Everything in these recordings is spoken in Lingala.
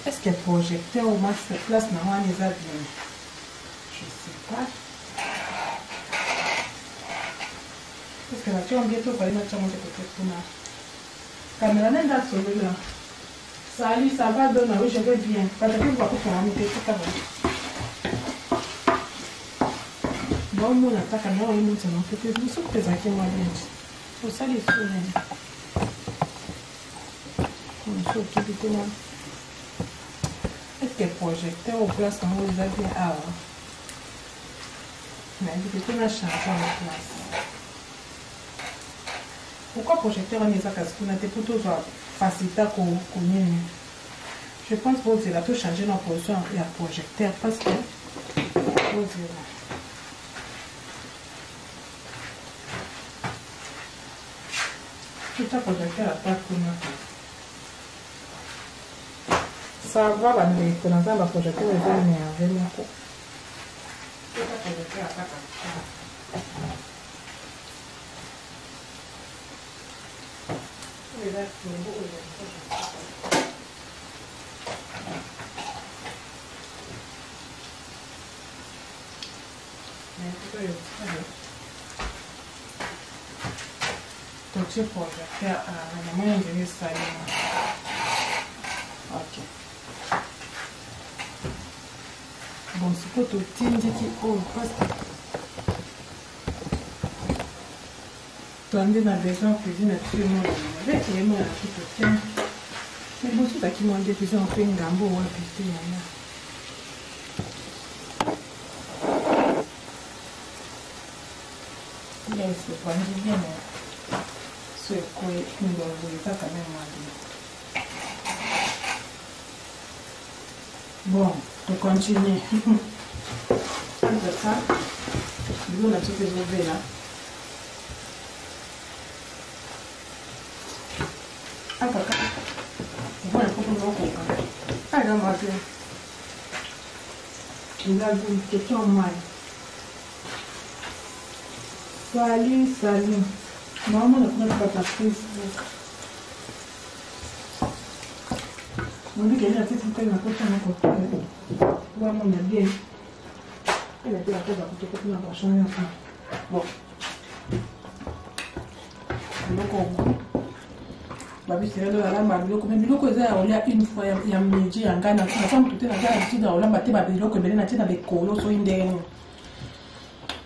Est-ce qu'elle projectait au max de place normalement les a bien? Je sais pas. Parce que la tu as bientôt parlé de la peut-être pour moi. Caméra n'est pas sur là. Salut, ça va donner, oui, je vais bien. Parce que je vois que tu as mis tout ça. Bon, mon attaque à moi, il me fait que je suis présent qui m'a dit. Faut ça les souvenirs. On se occupe de moi. Est-ce qu'elle projectait au place quand vous avez à mais elle dit que tu as changé en place. Pourquoi projecteur en esa kasi kuna te plutôt faciliter qu'on connaît. Je pense que vous allez tout changer dans la position et à projecteur parce que vous tout à projecteur à part comme ça va mais dans un projecteur il va énerver moi. Tout à projecteur à part donc je projecteur à la main de ça. Ok. Bon, c'est pour tout le monde qui passe. Tu as besoin de cuisine absolument. Avec les mots qui te tiennent. Mais bon, c'est qui m'ont dit que j'ai fait un gambo ou un petit. Yes, c'est pas bien. C'est quoi? Nous devons pas quand même. Bon, on continue. Après ça, nous on a tout fait là. Ah, kaka. Bon, il faut que nous comprenions. Ah, là, ma fille. Il a une question mal. Salut. Maman, on n'a pas ta Facebook. On dit qu'elle a fait ce qu'elle n'a pas fait encore. Maman, on a bien. Elle a dit la chose à côté pour qu'on va changer. Bon. Donc, on babi c'est là la mabilo comme biloko eza olia une fois ya midi en Ghana na femme tout na Ghana ti na olamba te babiloko belé na ti na bekolo so indenge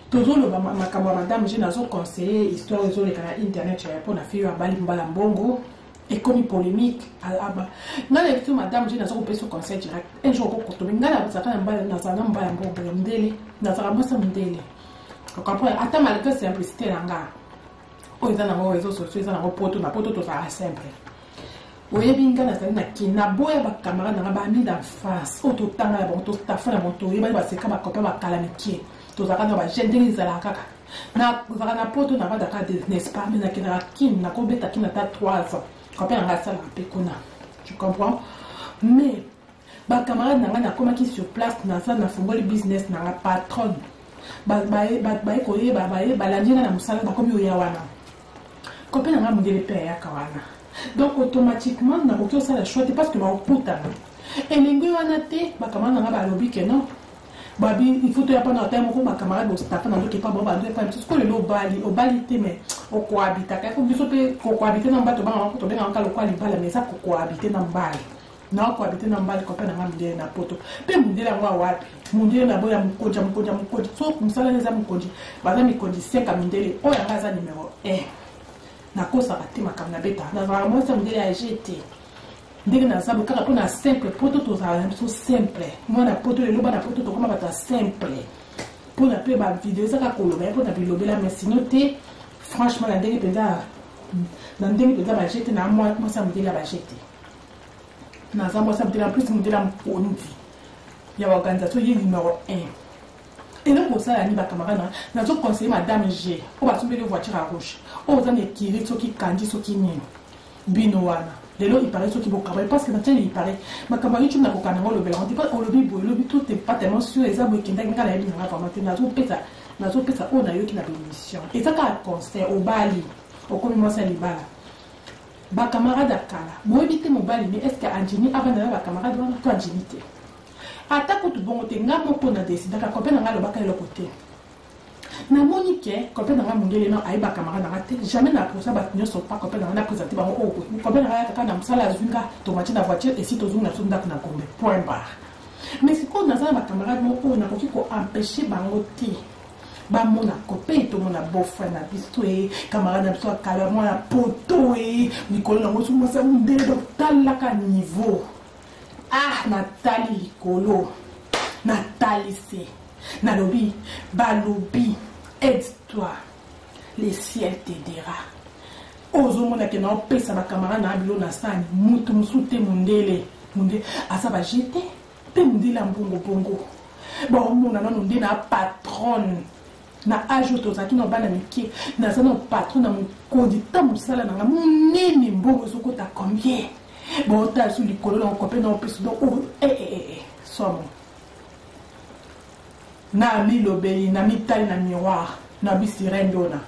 tozolo ba makambo madame je nazo conseiller histoire zo le kana internet ya pour na fiyo abali mbala mbongo et comme polémique aba ngala etu madame je nazo kopesa conseil direct un jour ko koto ngala za kana mbala na za mbala mbongo ya ndele na za mbosa ndele ko comprendre ata malgré simplicité langa. Ils ont des réseaux sociaux, ils ont des potes, na poto to ça simple. Oye binga na na kina boya ba camarade na ba mis en face. O to tanga ya bon to staff na moto, yeba ba seka ba copain ba calamité. To za kana ba jendeli za la kaka. Na za na poto na ba da ka n'est pas mais na kina kin na ko beta kina ta 3 ans. Copain na ça la pekona. Tu comprends? Mais ba camarade na koma ki sur place na ça na fongoli business na patron. Ba ko ye ba landina na musala ba komi oya wana. Copain n'a pas de paix à Kawana. Donc automatiquement, on a beaucoup ça la choix parce que on puta. Et l'ingé on a été, bah comment on a pas lobby que non. Babi, il faut te apprendre à terme comme ma camarade au staff dans le pas bon bah deux pas tout ce que le bali mais au cohabite. Quand vous savez qu'on cohabite dans bateau bah on peut bien encore le quoi les balles mais ça qu'on cohabite dans balle. Non cohabiter dans balle copain n'a pas de na poto. Pe mudela wa wapi. Mudela na boya mkoja. So kumsala neza mkoji. Bana mikoji 5 amindele. O ya ngaza numéro 1. Na kosa kati makamna beta na vraiment ça me dit la GT ndenge na zabu kaka pona simple poto to za so simple moi na poto le loba na poto to koma bata simple pona pe ba vidéo ça ka koloba pona bilobela mais sinon te franchement la ndenge penda na ndenge penda ba GT na moi ça me dit la ba GT na zabu ça me dit en plus me dit la mpondi ya organisation yi numéro 1. Et donc, pour ça, il y a des camarades. Nous avons conseillé Madame G. On va trouver des voitures à rouge. On va aller qui sont qui candy, sont qui nient. Binoana. Les lots, il paraît ceux qui vont travailler. Parce que maintenant, il paraît. Ma camarade, tu n'as pas qu'à le bel. On dit pas, on le dit, tout n'est pas tellement sûr. Les arbres qui n'ont pas la vie. Nous avons fait ça. On a eu qui n'a pas d'émission. Et ça, quand on conseille au Bali, au communément, c'est les balles. ba camarade akala boyebite mobali mais est-ce que Anjini abandana ba camarade wana to Anjini te ata kutu bongo te nga moko na décide ka copain nga lobaka le côté na moni ke copain nga mungele na ai ba camarade nga te jamais na pour ça ba nyonso pas copain nga na présenter bango o copain nga kaka na msala zunga to mati na voiture et si to zunga sonda na kombe point barre mais si ko na za ba camarade moko na koki ko empêcher bango te ba mona copain to mona bofa na bistoe camarade na bistoe kala mona poto e nikolo na mosu mo sa mundele do talaka niveau ah Nathalie likolo Nathalie c'est Nalobi balobi aide-toi le ciel t'aidera ozo mona ke na pesa ba camarade na bilo na sani mutu musute mundele asa ba jeter pe mundele mbongo bongo bon mona na nde na patronne na âge tozaki na bana miki na sana patron na mukondita musala na munene mbongo sokota combien bon t'as sous les colons en copain dans plus donc somme na mi lobeli na mi tali na miroir na bi sirendona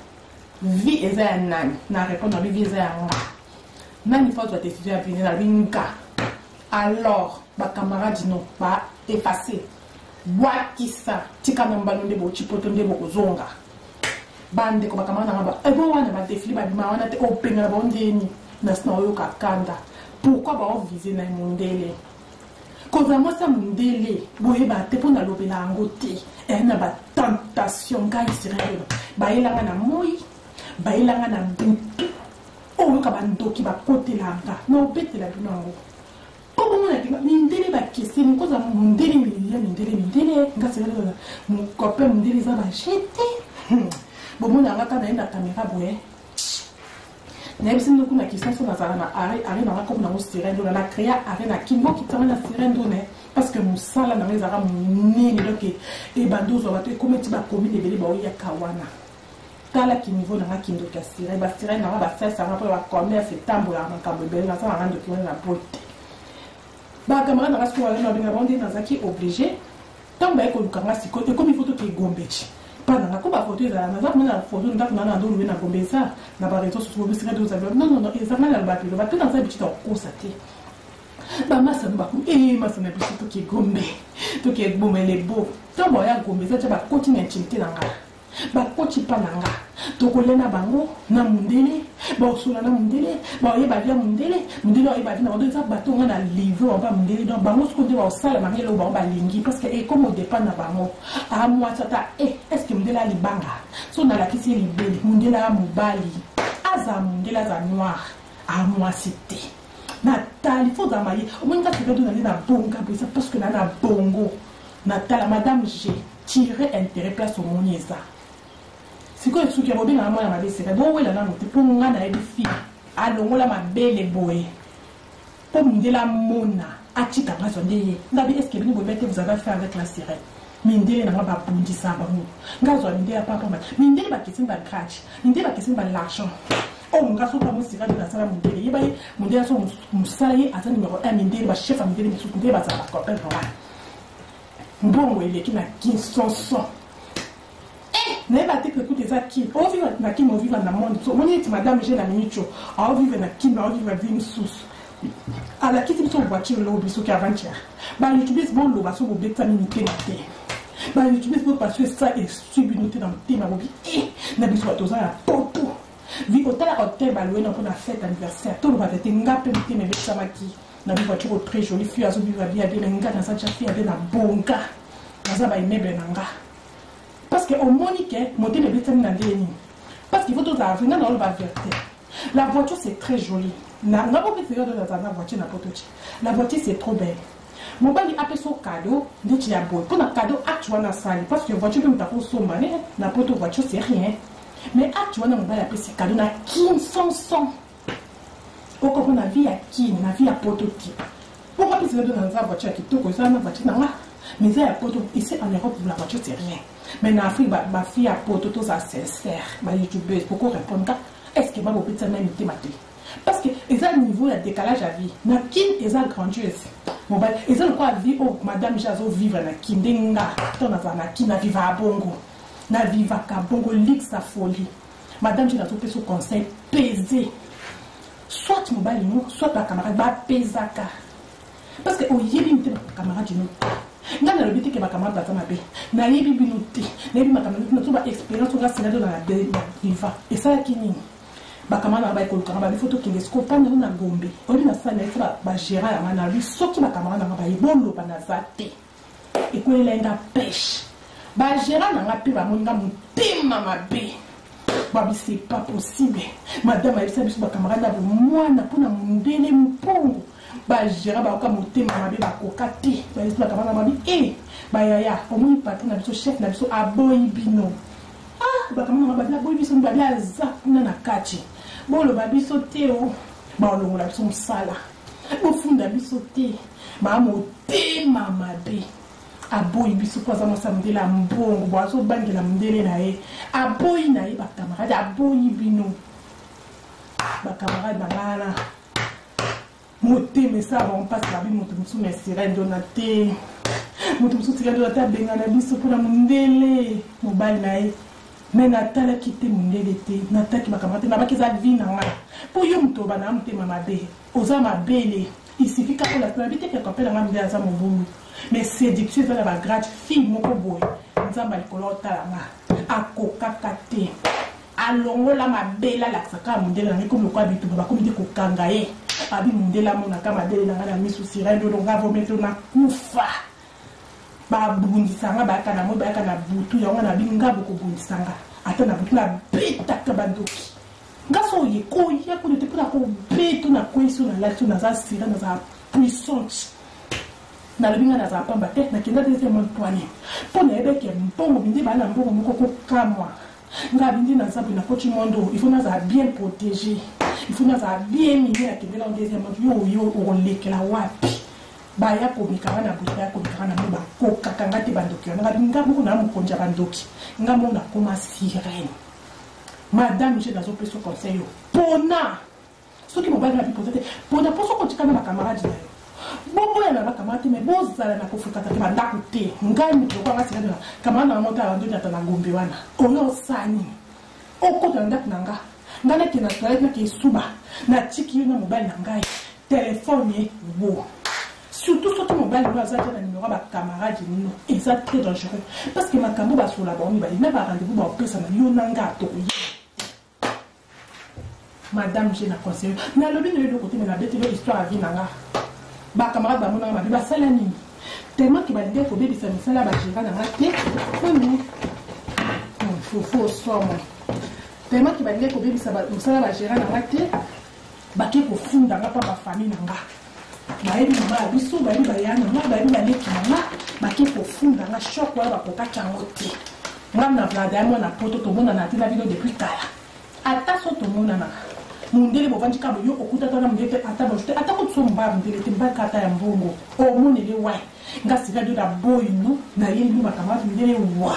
vie eza nani na répondre na vie eza nga nani faut toi décider à venir na binka alors ba camarade non ba effacer bwakisa tika na mbano ndebo chipoto ndebo kozonga bande ko ba camarade na ba ebo wana ba défilé ba bima wana te openga ba ndeni na sna oyo kakanda. Pourquoi va viser na mondele? Quand moi ça mondele, boye ba te pona lobela ngote, et na ba tentation ga isirele. Ba elanga na moi, ba elanga na butu. O ka bandoki ba kote langa, no bete la binango. Pour moi na mondele ba kesi ni koza mondele mindele, nga sirele mon copain mondele za ba jeter. Bon mon nga ka na caméra boye. N'absent nous na question sur la zana arrêt na comme na sirène na créa arrêt na kimbo qui t'a na sirène donné parce que musala na les arabes nini donc et bandozo ba te comme ti ba komi de beli ba ya kawana tala ki niveau na kindo ka sirène ba sirène na ba ça rapport ba commerce tambola na kambo beli na ça rendre ki na botte ba camarade na rasko wala na binga bondi na zaki obligé tamba eko lukanga siko et comme il faut que gombechi pendant que la photo est là, la photo est là, on a donné un peu ça, on a réseaux sociaux, non, ils ont mal à le battre, le battre dans un petit temps, constaté. Bah, ma soeur, ma soeur, tout qui est gommé, tout qui est gommé, les beaux. Tant que tu gommé, ça va continuer à intimité dans la. Bah, continue pas dans la. Donc, on est na bango, na mundele, bah, on na mundele, bah, on est badia mundele, mundele, on est badia, on doit ça bateau, on a livré, on va mundele, donc, bango, ce qu'on dit, on sale, ma mère, on va lingi, parce que, comme on dépend na bango, à moi, ça t'a, est-ce que mundele a li banga, so na la kisi li beli, mundele a mubali, aza mundele aza noir, à moi, c'était. Nathalie, il faut d'amailler, au moins, quand tu veux donner na bonga, parce que na bongo, Nathalie, madame, j'ai tiré intérêt place au monieza. Si quoi est-ce qu'il y a bien à moi à ma décès, bon oui là non, tu peux m'en aller des filles, allons là ma belle boy, pour me dire la mona, à qui t'as pas sonné, d'abord est-ce que vous avez fait avec la sirène, mindé n'a pas bondi ça, gaz ou mindé à papa, mindé va question va crash, mindé va question va l'argent. Oh mon gars, pas mon sirène de la salle mindé, il va y mindé à son salarié à son numéro 1 mindé va chef à mindé de sous-mindé va sa copain bon oui les qui n'a qui sont n'est pas que écoute ça qui on vit na qui on vit dans le monde so on est madame j'ai la minute on vit na qui on vit une source à la qui tu son voiture là au biso qui avant-hier bah l'utilise bon lo ba so bo beta minute na te bah l'utilise bon parce que ça est subunité dans le thème à bobi na biso to ça la poto vi hôtel ba louer pour la fête anniversaire tout le va te ngape minute mais ça va qui na voiture très jolie fille à so vivre bien de nga na ça fille avec na bonga na ça ba immeuble nga. Parce que au monique, monter les bétails dans des lignes. Parce qu'il faut tout avoir, dans le vérité. La voiture c'est très joli. La voiture La voiture c'est trop belle. Mon père a appelé son cadeau, dit qu'il y a beau. Pour un cadeau, actuellement dans la salle. Parce que la voiture peut me taper son mané, la voiture c'est rien. Mais actuellement, mon père a appelé ce cadeau, na qui sans son. Au comprend la vie à qui, la vie à prototype. Pourquoi tu dans la voiture qui tout ça, la voiture dans là. Mais il y a ici en Europe, la voiture c'est rien. Mais en Afrique, ma fille a porté tout ça sincère. Ma youtubeuse, pourquoi répondre? Est-ce que ma bobite ça même thématique? Parce que ils ont un niveau de décalage à vie. Na kin ils ont grandiose. Bon bah ils ont quoi vie oh madame Jazo vivre na kin denga. Ton na kin na viva à bongo. Na viva ka bongo lix sa folie. Madame Jazo fait son conseil pesé. soit mobile non soit ba camarade ba pesaka parce que oyebi mte ba camarade non ngana le biti ke ba camarade ba mabe na yebi binote na yebi makamana no ba expérience on va se dans la diva et ça qui ni ba camarade ba ko ba photo ki ngesko pa na gombe oyebi na ça na ba gérer ya mana lui soki ba camarade ba yebolo ba na zate et ko elenga pêche ba gérer na ngapi ba monga mutema mabe. C'est pas possible. Madame a dit que ma camarade a moi na pour na mundele mpongo. Ba gera ba ka motema mabe ba kokati. Ba dit ma camarade mabi ba yaya au moins patron na biso chef na biso aboyi bino. Ah ba camarade mabe aboyi biso ba bia za na na kati. Bon le ba biso teo ba longo la biso msala. Bo funda biso te. Ba motema mabe. Aboyi biso kwa za mosamdela mbongo boazo bangela mundele na ye aboyi na ye ba camarade aboyi bino ba camarade bangala moteme ça on passe la vie moto mais sirène donate moto sirène donate bengana biso pour la mundele mobile na ye mais natala kite mundele te nataki ba camarade na bakiza vie na nga pour yo moto bana motema mabe oza mabele il suffit que la probabilité que appelle la mundele za mobulu. Mais séduction vers la grande fille moko boy nzamba likolo talanga akokakate alongo la mabela la saka mundela na comme quoi bitu ba comme ko kangaye abi mundela mona kama dele na na misu sirendo donc avo mettre na kufa ba bundisanga ba kana mo ba kana butu ya wana binga boko bundisanga ata na butu na beta kabandoki ngaso ye ko ya ko te pour ko beto na kweso na la tu na za sira na za puissance na le binga na za pamba tête na kenda te mon poignet pour na ebe ke mbongo bindi ba na mbongo moko ko kamwa nga bindi na za na coach mondo il faut na za bien protéger il faut na za bien miner à kenda na deuxième monde yo o lekela wapi ba ya ko mikana na buta ya ko mikana na ba ko kakanga te bandoki na binga moko na mo konja bandoki nga mo na koma sirène madame j'ai dans un peu ce conseil pona ce qui mo ba na bipote pona pour ce qu'on tika na camarade bobo ya na camarade mais bozala na kofuka ta ba ndako te ngani ko kwa sirène na camarade na monta ando ta na ngombe wana oyo sani okota ndako nanga ngana ke na toilette na ke suba na tiki na mobile na ngai téléphone wo surtout ce mobile nous a na numéro ba camarade nous et ça très dangereux parce que makambo ba sur la borne ba na ba rendez-vous ba pesa na yo nanga to madame j'ai na conseil na lobi ne le côté na bête l'histoire à vie nanga ba camarade ba mona ba sala nini tellement que ba ndé ko bébé ça misala ba jira na raté faut somme tellement que ba ndé ko bébé ça ba misala ba jira na raté ba ke ko funda nga pa ba famille nanga bayebi mama biso bayebi bayana nga bayebi baleki nanga bake kofunda nga shok wala bakokaki yango te nga na vlada yamo na poto tomonana te na bino depuis kala ata so tomonana mundele bovandi kabo yo okutata na mundele te ata bajute ata kotiso mbaya mundele te mbaka ata ya mbongo omonele wai nga sika dio na boyi no na ye bino bakamati mundele wa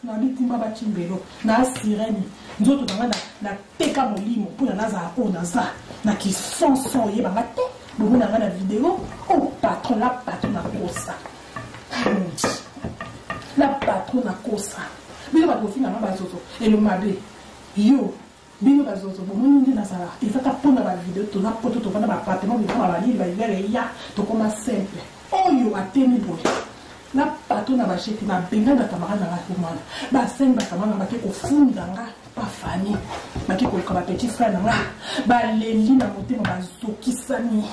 na bitimba bachimbelo na sirene nzoto nanga na teka molimo mpona nazala oyo naza na kisanson oyebanga te bomo nanga na video o patron la patron na kosa la patron na kosa bino bato ofinganga bazozo elo mabe yo bino bazozo bomoni nde nazala ezaka mpona bavideo toza poto tovanda baappartement bikoma balili baivere ya tokoma simple oyo atemi boye la patron na bachete na benga na camarade na komana ba cinq ba camarade ba ke kofunda nga pa famille ba ke ko ba petit frère na ba leli na motema ba zokisani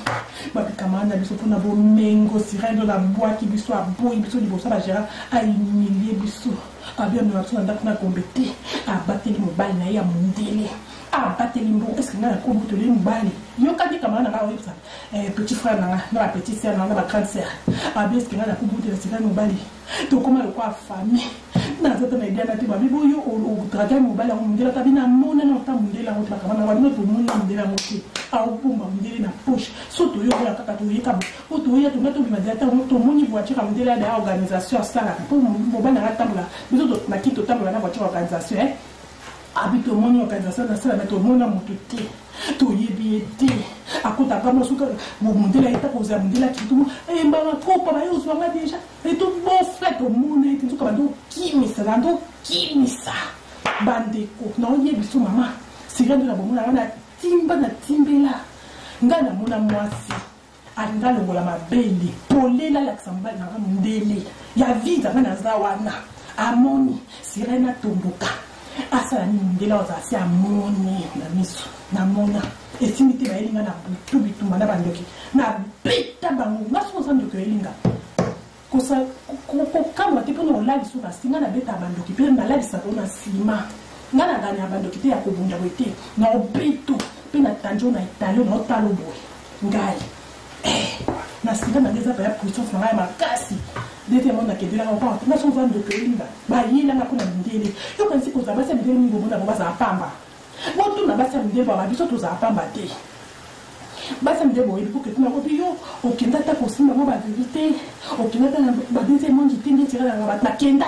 ba camarade na biso pona bo mengo sirendo la bois ki biso aboyi biso libosa ba gera a humilier biso abia na biso na ndako na kombete abateli mobali na ya mundele abateli mbo est-ce que na ko buteli mobali yo kadi camarade na oyebisa petit frère na petit sœur na ba grande sœur abia est-ce que na ko buteli sirendo mobali to koma le kwa famille na zata na idea na te ba bibo yo o traga mobali ya mundele tabi na mona na ta mundele na ba camarade na ba no to mona mundele na moto au bomba mundele na poche soto yo ya kaka to yeka bo to ya to na to bi mazata to moni voiture mundele na organisation sala pour mobali na tabla biso to na kito tabla na voiture organisation habito moni organisation na sala to mona moto te to yebi te akota pa mosuka mo mundele ita ko za mundele kitu mbanga trop ba yo zwanga déjà et tout bon flat au monde et tout comme do kimisa na do kimisa bandeko na yebi so mama sirendo na bomona na timba na timbela nga na mona mwasi alinga longola mabele polela laksamba na mundele ya vida nga naza wana amoni sirena tomboka asala ni mundela ozasi amoni na miso na mona esimite bayelinga na butu bitumba na bandoki na beta bango ngaso nsandoki elinga kosa kokamwa te mpona olalisa na singa na beta bandoki mpe nalalisa mpo na nsima nga na ngani ya bandoki te ya kobunda boye te na obeto mpe na tanjo na italio na otalo boye ngai na singa na ngeza baya puissance na ngai makasi ndete yango nakedelaka okaa ngaso nsandoki elinga bayelanga mpona mindele yo kanisi kozala basi ya mindele mingi omona bo bazala pamba botuna basi ya mindele baba biso tozala pamba te basi mde boyebi po ketuna kopi yo okenda ta kosimba mo bavérité okenda ta badese mongi te nde tiraka bato nakenda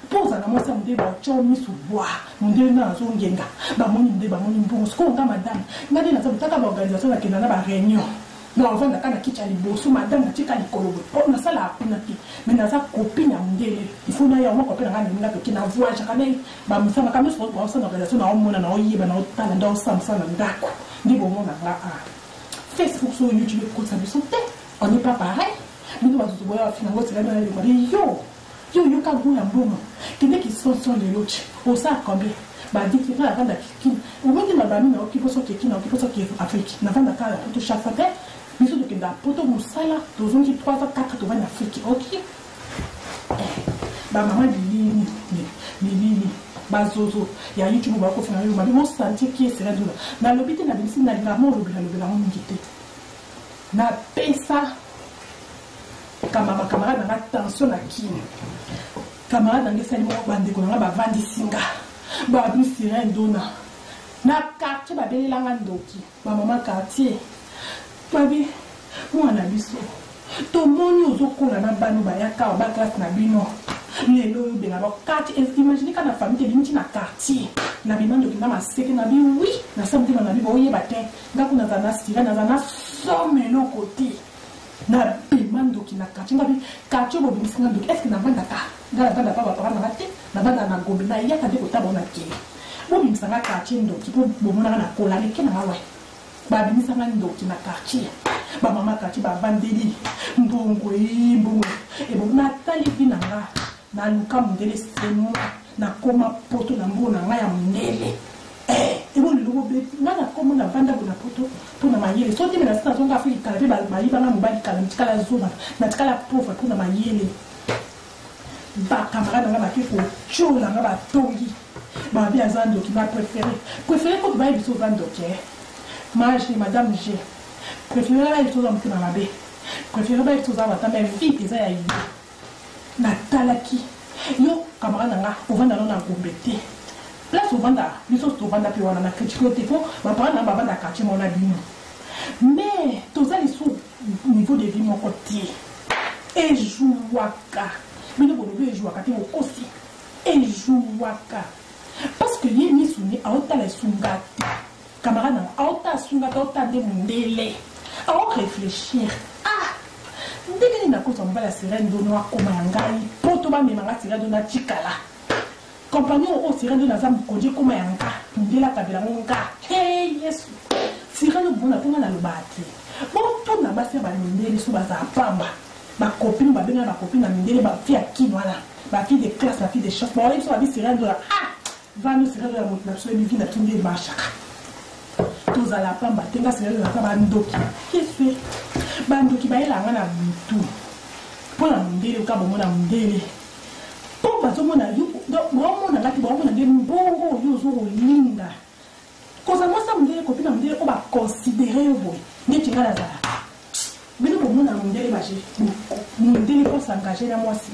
mpo ozala mwasi ya mde batyo misu bwa mde na azongenga bamoni mde bamoni mbongo sikoyo nga madame nga nde naza botaka baorganisation nakenda na baréunion na ovandaka na kiti ya liboso madame natika likolo boye mpo nasala apuna te me naza kopine ya mondele ifo na yango kope na nga nalinga toke na voyagaka na bamisana kambi soko osana organisation na omona na oyeba na otala nde osamsa na ndako nde bomona nga Facebook sur YouTube, écoute ça de santé. On n'est pas pareil. Mais nous, on va finir notre yo, quand vous l'avez bon, qui sont les autres, au ça combien? Bah, dit que la vente à qui, ou même la famille, qui peut sortir qui n'a qui peut sortir Afrique, n'a pas d'accord pour tout chaque fois. Mais surtout que dans poto moussala, dans une 3 à 4 to en Afrique, ok? Bah, maman, Lili, bazozo ya YouTube ba ko fina yo ma mo sentir qui est serait doula na lobité na bisi na linga mo lobela ngite na pesa camarade na attention na kini camarade na sali mo bande ko na ba vandi singa ba bi sirène dona na quartier ba belelanga ndoki ba mama quartier babi mwana biso to moni ozokola na banu ba yaka ba classe na bino lelo benga ba quartier imagine kana famille limiti na quartier na bimando kina maseke na bi oui na samedi na bi boye batin ngaku na zana sira na zana somelo côté na bimando kina quartier ngabi quartier bo bisinga ndo est-ce que na banda ka ngala banda pa ba na te na banda na gombe na yaka de kota bona ke bo bimisanga quartier ndo ki bo mona na kola le kina wa ba bimisanga ndo kina quartier ba mama quartier ba bandeli mbongo e bo na tali binanga na luka mundele semo na koma poto na mbona nga ya mundele ebo lelo be na koma na banda bona poto pona mayele so te na sita zonga Afrika be ba yiba na mobali kala mtikala zona na tikala pauvre pona mayele ba camarade nga ba kiko chola nga ba tongi ba bi azando ki ba préféré ko ba biso zando ke maji madame G préféré ba biso za mtima mabe préféré ba biso za wata mais vite eza ya yi na talaki yo camarade nga ovanda na ngombe te place ovanda biso tovanda pe wana na critique te po ba parents na baba na quartier mona bino mais tozali sous niveau de vie moko te ejuwaka bino bolobi ejuwaka te okosi ejuwaka parce que ye misuni aotala esunga te camarade nga aota sunga te aota nde mundele ao réfléchir ndenge na kosa mobala sirène dono akoma ya ngai po to bamemanga sirène dono atikala compagnon o sirène dono aza mokonzi ekoma ya nga ndela kabelango nga he yesu sirène bona mponga na loba te botuna basi ya bamindele so bazala pamba bakopine babenga bakopine na mindele bafi ya kino wana bafi de classe bafi de chance baoyebi so babi sirène dono vano sirène dono ya moto na biso ebivi na tindi ebashaka tozala pamba te nga sirène dono aza bandoki yesu bandoki bayelanga na butu mpona mondele oka bomona mondele mpo bazomona baomona ngati baomona nde mbongo oyo ozokolinga koza mwasi ya mondele kopi na mondele oyo baconsidere yo boye ndeti nga nazala bino bomona mondele baje mondele mpo s'engage na mwasi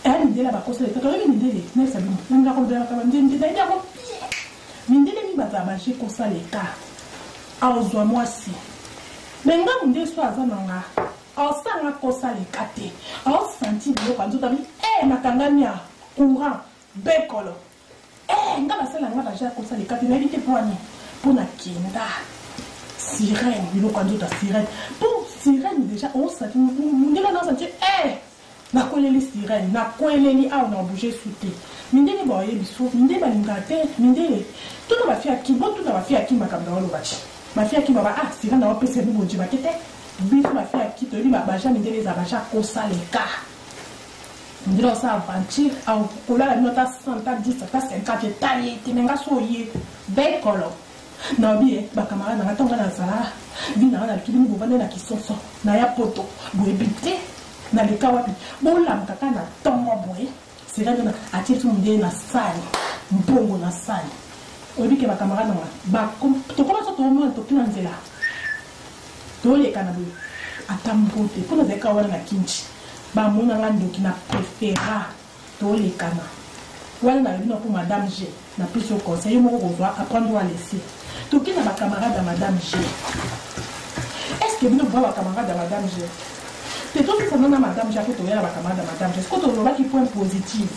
eya mindele bakosala etaka oyebi mindele nesa bino ningako mdelaka bandendeli yako pie mindele mi bazala baje kosala eka aozwa mwasi mais nga munde so aza nanga osanga kosala eka te aosanti biloko anzotabi nakangani ya courant bekolo nga basala nga baja kosala eka te nayebi te poani mpo na kenda sirène biloko anzota sirène mpo sirène déjà osanti ndenge naosanti nakweleli sirène nakweleli awa na bouge su te mindenge bon biso minde balingate minde tout na ba fi akimbo tout na ba fi akimba comme dans le match ma fi akimba ba ah c'est là on peut se nous bonji bakete biso ma fi akito li ba ja minde les abaja ko saleka ndiro sa aventure au kola la nota 100 à 10 à 50 taille tinenga soye be kolo na bien ba camarade na tonga na sala bina na kili bo vanda na kisoso na ya poto bo ebité na le kawapi bo la mkaka na tongo boye c'est là na atie tout monde na sali mbongo na sali obi ke ba camarade na ba to comment ça to mo to kila nzela to le kana bo atambote pour na zeka wana na kinchi ba mona ngando ki na préféra to le kana wala na bino pour madame G na plus au conseil mo ko va apprendre à laisser to ki na ba camarade à madame G. Est-ce que vous avez un camarade à madame G? C'est tout ce que nous avons madame G, que vous avez un camarade à madame G. Est-ce que vous avez un point positif?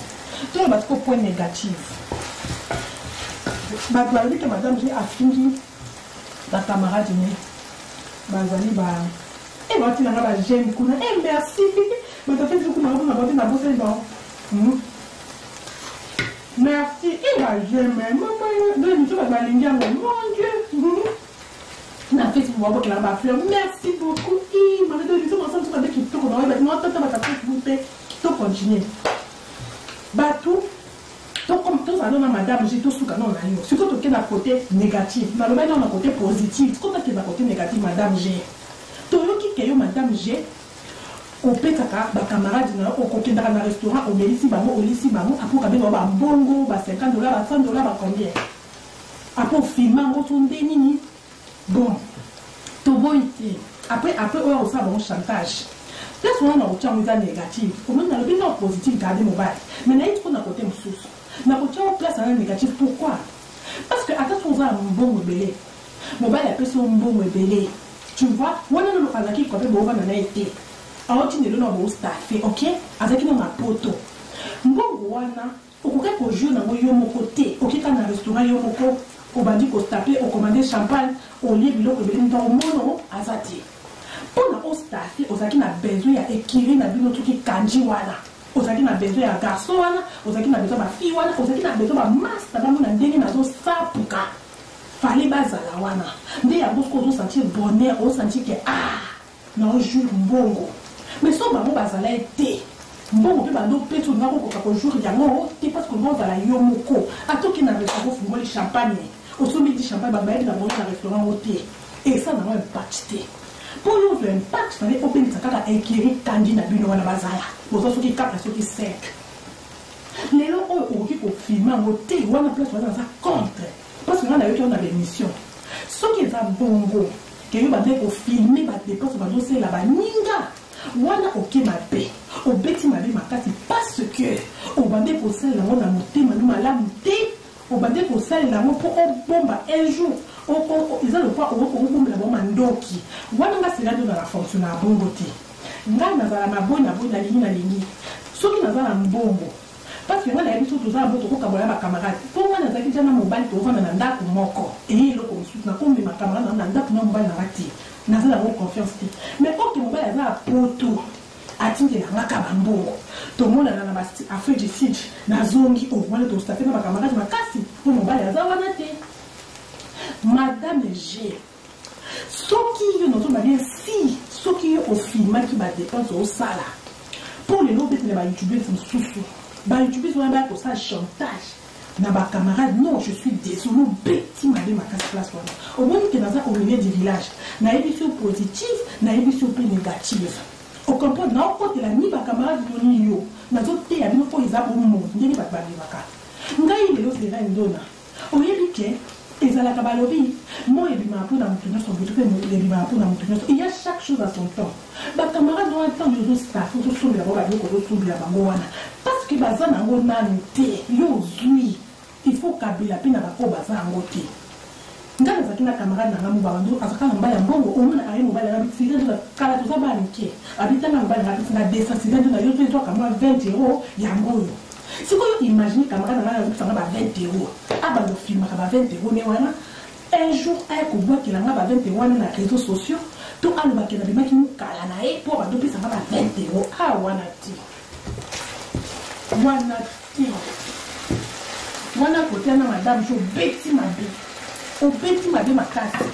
Tout le monde a un point négatif. Vous avez dit que madame G a fini la camarade. Vous avez dit et vous avez dit j'aime. Eh merci. Vous avez fait du coup, vous avez dit merci. Et j'aime. Mon Dieu. Na Facebook wa bokela ba fleur merci beaucoup i m'a donné tout ensemble avec qui tout on va maintenant tant va Facebook tout continuer ba tout comme tout ça na madame j'ai tout suka non na yo surtout to na côté négatif na le ba na côté positif quand tu na côté négatif madame j'ai to yo ki ke yo madame j'ai au petaka ba camarade na o ko kenda na restaurant o melisi ba mo o lisi ba mo apo ka be ba bongo ba $50 ba $100 ba combien apo filma ngo ton nini. Bon, tout bon ici. Après, on a un chantage. Là, on a un négatif. On a un positif, garder mobile. Mais on a un côté sous. On a un place à un négatif. Pourquoi? Parce que, attends, on a un bon mobile. Mobile, après, c'est un bon mobile. Tu vois, on a un cas qui est comme on a été. Alors, tu n'es pas staffé, ok? Avec un poto. Bon, on a un jour dans mon côté. Ok, quand on a un restaurant, il y a un au bandi ko taper au commander champagne au lieu de l'autre belin dans mono azati pour na staff ozaki na besoin ya écrire na bino tout ki kanji wana ozaki na besoin ya garçon wana ozaki na besoin ba fille wana ozaki na besoin ba master ba mona ndenge na zo sapuka fallait bazala wana nde ya bosko zo sentir bonheur o sentir que ah na jour mbongo mais so ba mo bazala été mbongo pe bando pe to na ko ko jour ya ngo te parce que bon bazala yo moko atoki na restaurant fumoli champagne au sommet du champagne, bah dans un restaurant hôtel. Et ça n'a pas impacté. Pour nous, l'impact, il fallait open ça quand inquiéter Kandi na bino na bazaya. Pour ceux qui capent, ceux qui sec. Les gens qui ont filmé en hôtel, ou en place, ça contre. Parce que nous avons des missions. Ceux qui ont bongo, qui ont filmé, des dépenses, c'est là-bas, ninga. Wana ok ma paix. Au bêtis ma vie, ma carte, parce que, au bandé pour celle là, on a monté, ma la monté. Au bandé pour celle là, on peut bomba un jour. Ils ont le poids au bombe la bombe ndoki. Wana c'est là dans la fonction à bongoté. Nga na ma bonne na ligne. Ceux qui n'ont pas un bongo. Parce que moi, la vie tout ça, beaucoup de camarades. Pour moi, nous avons déjà un mobile pour vendre un date moko. Et il est comme si nous avons mis ma camarade dans un date non mobile na rati. Nous avons confiance. Mais quand le mobile est à poto, à tirer la macabambo. Tout le monde a fait du siège. Na zongi au moins de staffer ma camarade ma casse. Pour le mobile est à wanate. Madame G. Ce qui nous sommes bien si, ce qui est au film qui va dépenser au salaire. Pour les autres, les youtubeurs sont sous-sous. Les youtubeurs sont là pour ça chantage. Na ba camarade, non, je suis désolé, bêtis ma ma casse place. Au moins que dans un milieu du village, na émission positive, na émission négative. Au comprendre, na côté la ni ba camarade doni yo, na zote ya bino ko iza bon monde, ndeni ba ba baka. Ngai lelo c'est là ndona. Au yebi ke ezalaka balobi moi ebima pour na mutu nyonso botupe ebima pour na mutu nyonso. Il y a chaque chose à son temps. Ba camarade doit attendre le staff pour tout le monde ba ko tout bien bango wana. Parce que bazana ngo nanu te yo zui. Il faut kabila pina ba ko bazana ngo te. Ngana zakina camarade na ngamu bandu azaka ngamba ya mbongo omuna ayi mobile na bitira de kala to saba nike. Abita na mobile na bitira desa sida de na yo to kama 20 € ya ngoyo. Si vous imaginez camarade na ngaba sanga ba 20 €. Aba do film ka ba 20 € ne wana. Un jour ay ko bwa ki na ngaba 20 € wana na réseaux sociaux. To aluba ke na bimaki mukala na e po ba do pisa ngaba 20 €. Ah wana ti. Wana ti. wana côté na madame jo beti mabe o beti mabe makasi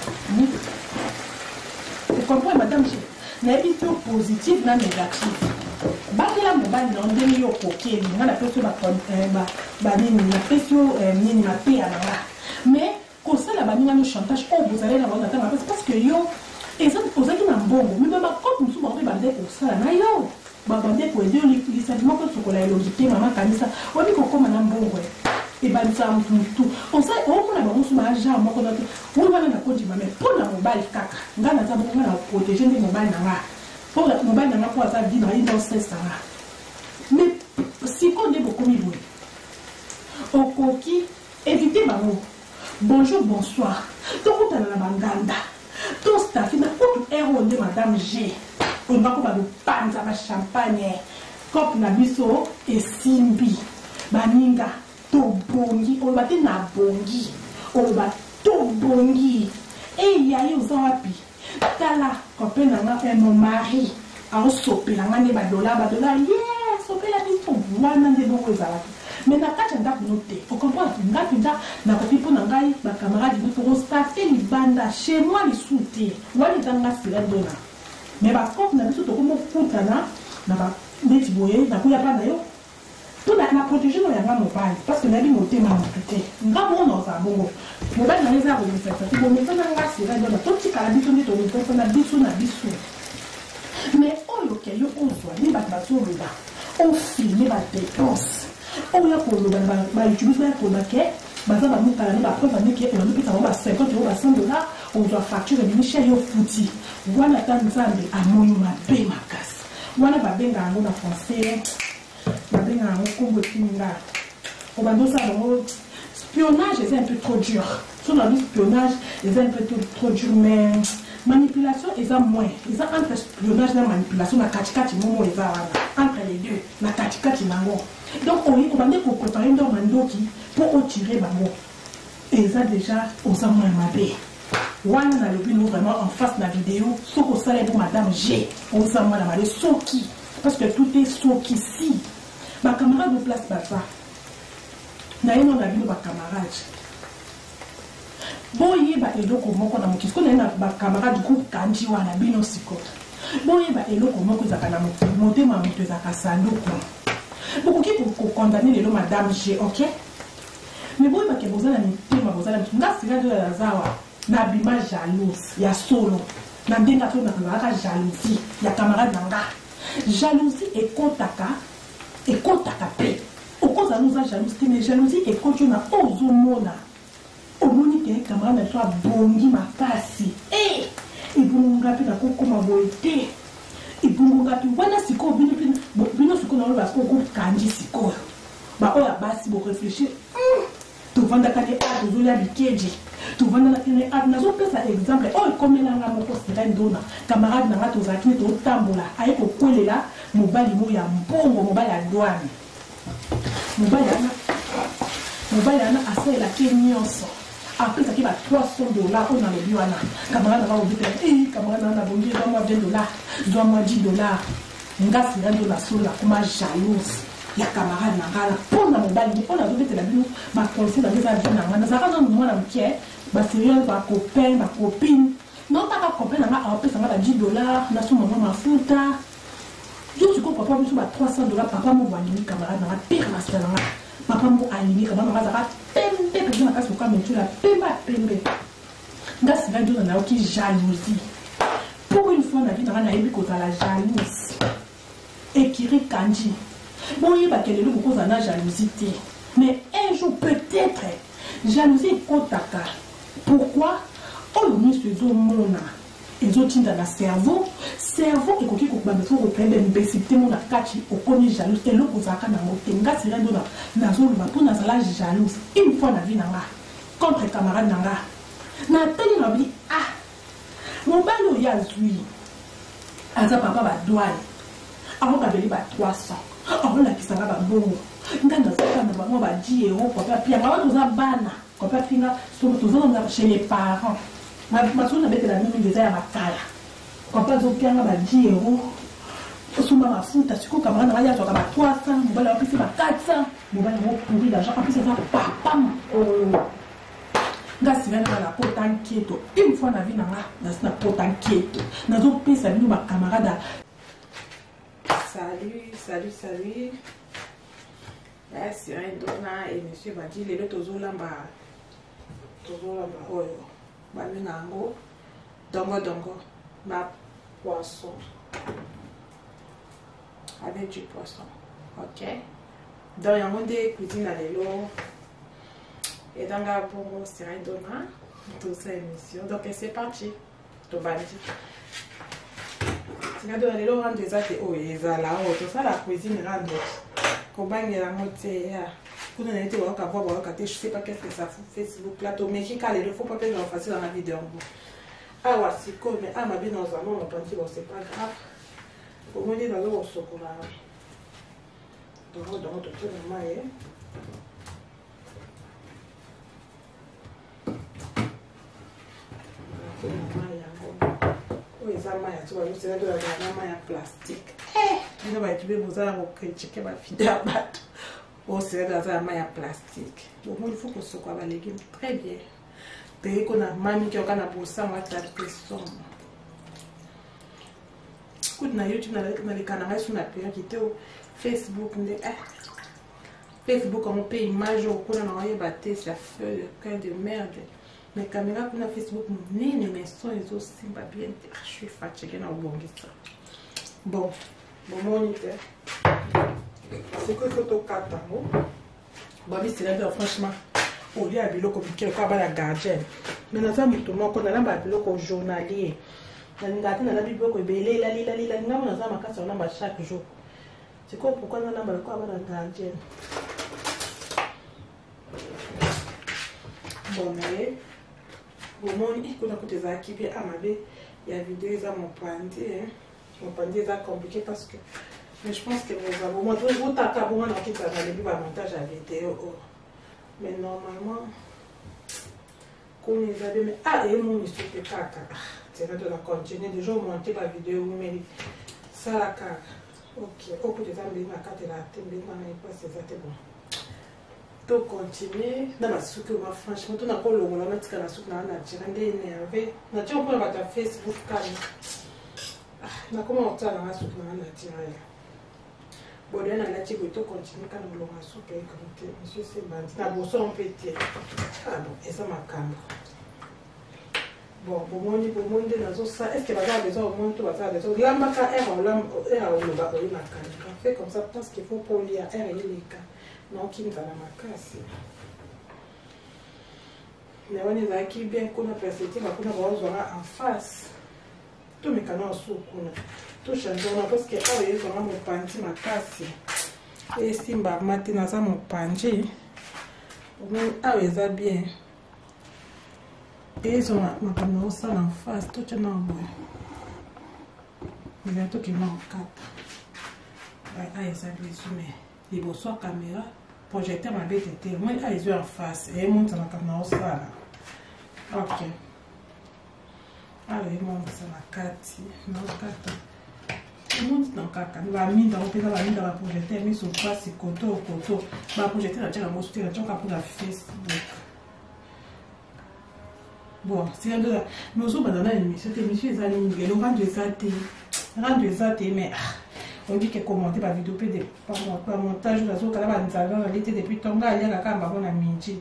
tu comprends madame je na émission positive na négative bakela mobali na ndenge yo kokeli nga na peso ba nini na peso nini mape ya banga mais kosala baninga no chantage o bozale na banga tanga parce que yo ezaki ozaki na mbongo mais ba kote musu ba bande kosala na yo ba bande ko aider lisabima ko sokola elongité mama kanisa wani kokoma na mbongo et ba nsa mutu on sait on na ba musu ba ja moko na to wana na kodi ba mais pour na mobali kaka nga na tabo nga na protéger ndi mobali na nga pour la mobile na pour ça vivre dans ce ça mais si qu'on est beaucoup mieux au coquille évitez bango bonjour bonsoir tout le monde na banganda tout staff na tout héros de madame G on va pas de panza ba champagne cop na biso et simbi baninga to bongi on va na bongi on va to bongi et il y a eu wapi tala copain na mon mari a sopela ngane ba dollar yeah sopela biso wana nde bongo ezala mais na kati ndako noté faut comprendre ndako nda na kopi po na ngai ba camarade bi pour staffer li banda chez moi li souté wali tanga sira dona mais ba kop na biso to komo kutana na ba ndeti boye na kuya pa na yo tout na protéger no yanga mobile parce que na bi motema motute ngamo no za bongo mobile na leza ko mfeta ko mfeta na ngasi sira dona to tikala biso ni to mfeta na biso mais oyo ke yo ozwa ni ba basoba on filme ba dépense on ya ko ba utiliser ko ba ke baza ba mukala ni ba preuve ni ke on pita ba 50 euros ba 100 dollars on doit facturer ni chez yo futi wana tanzambe amoyo mabe makasi wana ba benga ngo na français ba benga ngo kombo tinga on va dire ça spionnage est un peu trop dur sur la espionnage est un peu trop dur mais manipulation est à moins. Ils ont entre espionnage et manipulation, na katikati momo est entre les deux, na katikati nango. Donc on est commandé pour préparer un mandoki pour tirer bango. Et ils ont déjà aux amants mabé. One na lebi nous vraiment en face de la vidéo, ce qu'on sait pour madame G, aux amants la malé soki parce que tout est soki si. Ma camarade de place basa. Na yeno na bino ba camarade. Boye ba eloko moko na mokisi kona na ba camarade groupe kanji wana bino siko boye ba eloko moko ezaka na motema moto ezaka sanduku bokoki ko condamner lelo madame G ok mais boye ba ke bozala mitema bozala nga sika de la zawa na bima jalouse ya solo na ndenga to na ka jalousie ya camarade nanga jalousie ekotaka pe okoza nous a jalousie mais jalousie ekotyo na ozomona omoni camarade na toi bongi makasi ibunga pe na kokoma boete ibunga pe wana siko bino siko na ba siko kanji siko ba oya basi bo réfléchir to vanda kake a to zola bikeji to vanda na kene a na zo pesa exemple comme na nga moko sirene dona camarade na nga to zakini to tambola aye ko kwelela mobali mo ya mbongo mobali ya douane mobali ana asela ke nyonso après ça qui va 300 dollars on a le biwana camarade va au but camarade na bongi doit moi 20 dollars doit moi 10 dollars ngasi rando la sola comme jalouse ya camarade na ngala pour na mobali on a vu que la bio ma conseil dans les avions na ça quand moi na mkie ba sérieux ba copain ba copine non pas copain na après ça va 10 dollars na son maman mafuta je tu comprends pas plus ba 300 dollars papa mo wani camarade na pire na sola papa mo aligné comme maman ça pembe na kasi ko kamento la pembe ngasi na ndo na oki jalousie pour une fois na vie na yebi ko la jalouse ekiri kanji bon yeba kelelo ko za na jalousie mais un jour peut-être jalousie kotaka pourquoi on nous se zomona ezotinda na cerveau ekoki ko bamba ko prendre mbesité mon akati okomi jalouse eloko zaka na motenga sira ndo na zoloba pour na la jalouse une fois na vie nanga contre camarade nanga na teli na bi mobalo ya zui aza papa ba douane amo kabeli ba 300 amo la kisanga ba bongo nganda zaka na ba mo ba 10 euros kwa pia ngaba toza bana kwa pia surtout toza chez les parents ma na bete la mimi déjà ya makala papa zokianga ba 10 euros osuma mafuta siko camarade na ya toka ba 300 mobala wa pisi ba 400 mobali yango pourri d'argent en plus eza papa mokolo nga sika nanga na pota nketo une fois na vie nanga nasi na pota nketo nazopesa bino bacamarade. Salut. Sirène Donna et monsieur Badi lelo tozolamba oyo babenga yango dongo ma poisson avec du poisson. Ok, donc yango nde cuisine na lelo etanga bongo Sirène Donna tosa émission. Donc c'est parti tobandi Sirène Donna lelo rendre ezate oyo ezala oyo tosala cuisine rendre kobangela moté ya kuna na été waka voir waka te, je sais pas qu'est-ce que ça fout Facebook là to mais kika le faut pas faire en facile dans la vidéo. Ah ouais c'est comme mais ah ma bien dans un moment on pense bon c'est pas grave au moins dans le sokola donc tout le maille oui ça maille tu vois c'est de la maille en plastique. Bino baitube bozala kocritique bafide ya bato osela aza ya mai ya plastique. Donc il faut kosokwa balégume très bien peye kona mami kioka na bosango atali mpe somo kutu na youtube nalekana ngai so na peyaki te Facebook nde Facebook on mpe image okuna na oyeba te c'est feu de coin de merde mais caméra kuna Facebook monene mais son ezosimba bien te. Je suis fatiguée na obongisa bon moniteur c'est que photo katango babi c'est là franchement au lieu à biloko bikelo kwa bala gardien mais naza mutu moko na lamba biloko journalier na ngati na biloko ebele la ngamo naza makasa na lamba chaque jour. C'est quoi pourquoi na lamba kwa bala gardien bon mais bomoni kuna kuteza kibi amabe ya vidéo za mon pandi mon pandi est compliqué parce que mais je pense que vous avez au moins vous t'as bon dans tout ça dans le montage à vidéo mais normalement qu'on les a mais ah et mon histoire de caca c'est là de la continuer déjà monter la vidéo mais ça la caca ok au bout des amis ma carte la tête mais pas c'est ça bon to continuer na basuki ma franchement to na ko longola na tika na suki na tira ndé énervé na tio pour ba ta Facebook kani na comment on t'a na suki na tira ya bon na la tiko to continuer kana longa suki écouter monsieur c'est bandi na bosso on peut dire ah bon et ça makamba bon bomoni ndé nazo ça est-ce que va besoin au monde to va faire besoin lamba ka on ba ko na kani fait comme ça parce qu'il faut pour lire et les cas non qui va la makasi mais on est là qui bien qu'on a perceptif qu'on a besoin en face tout mes canaux sous qu'on tout changeant parce que ah ils ont mon panti makasi et simba matin ça mon panji ah ils a bien et ils ont ma canaux ça en face tout est non bon il y a tout qui manque ah ils a bien zoomé il faut soit caméra projecteur ma BTT moi les yeux en face et monte dans la caméra ça ok allez monte ça la carte non carte monte dans caca va mine dans la projecteur mais sur place koto va projecteur la tient la moitié la tient pour la Facebook bon c'est de nous sommes dans l'émission les amis le rendre des mais on dit que commenter par vidéo par montage la zo kala banzala na lité depuis tonga ya la kamba bona minji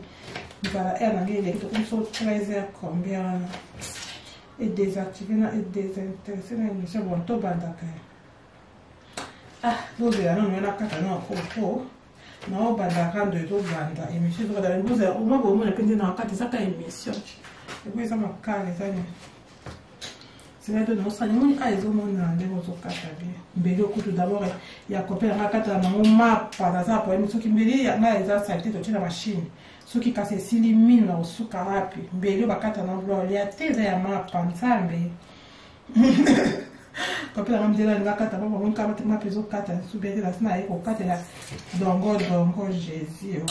voilà elle a gagné on sont 13h combien et désactiver et désintéresser na émission bon to bandaka ah vous là non na kata na ko na bandaka de to banda émission to dans vous au moins bon na pende na kata ça ka émission et puis ça m'a calé ça c'est là de nos animaux à ils ont mon ande aux okatabé mbele okutu d'abord ya kopela rakata na mama par exemple pour émission qui mbele ya na eza saleté to tina machine ce qui casse sili mine na osuka rapi mbele bakata na blo ya teza ya mapa nzambe kopela mdela ngakata baba mon kama tena peso kata subete la sina eko kata la dongo Jésus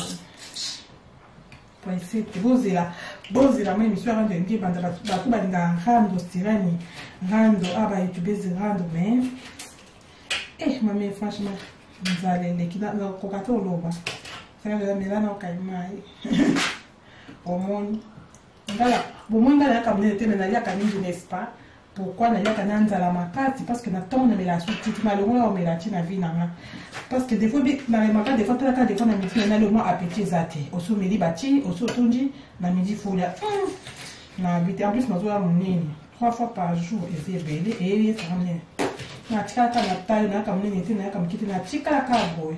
pour essayer de bozi la même histoire de ngi banda batu balinga rando sirani rando aba youtubers rando mais maman franchement nzale lekina na kokata oloba c'est de la mélane au caïmaï. Au monde. Voilà, bon, moi, je vais vous dire que n'est-ce pas? Pourquoi je vais vous dire la makati? Parce que je vais la sous-titre, je vais vous dire la vie. Parce que des fois, dans les makati, des fois, je vais vous dire appétit zate. Osu midi bati, osu tunji, na midi folia. Na habité. En plus, je vais vous dire 3 fois par jour, et c'est belé, et c'est ramené. Na tika la taille, na comme n'était, na comme quitter, na tika la boy.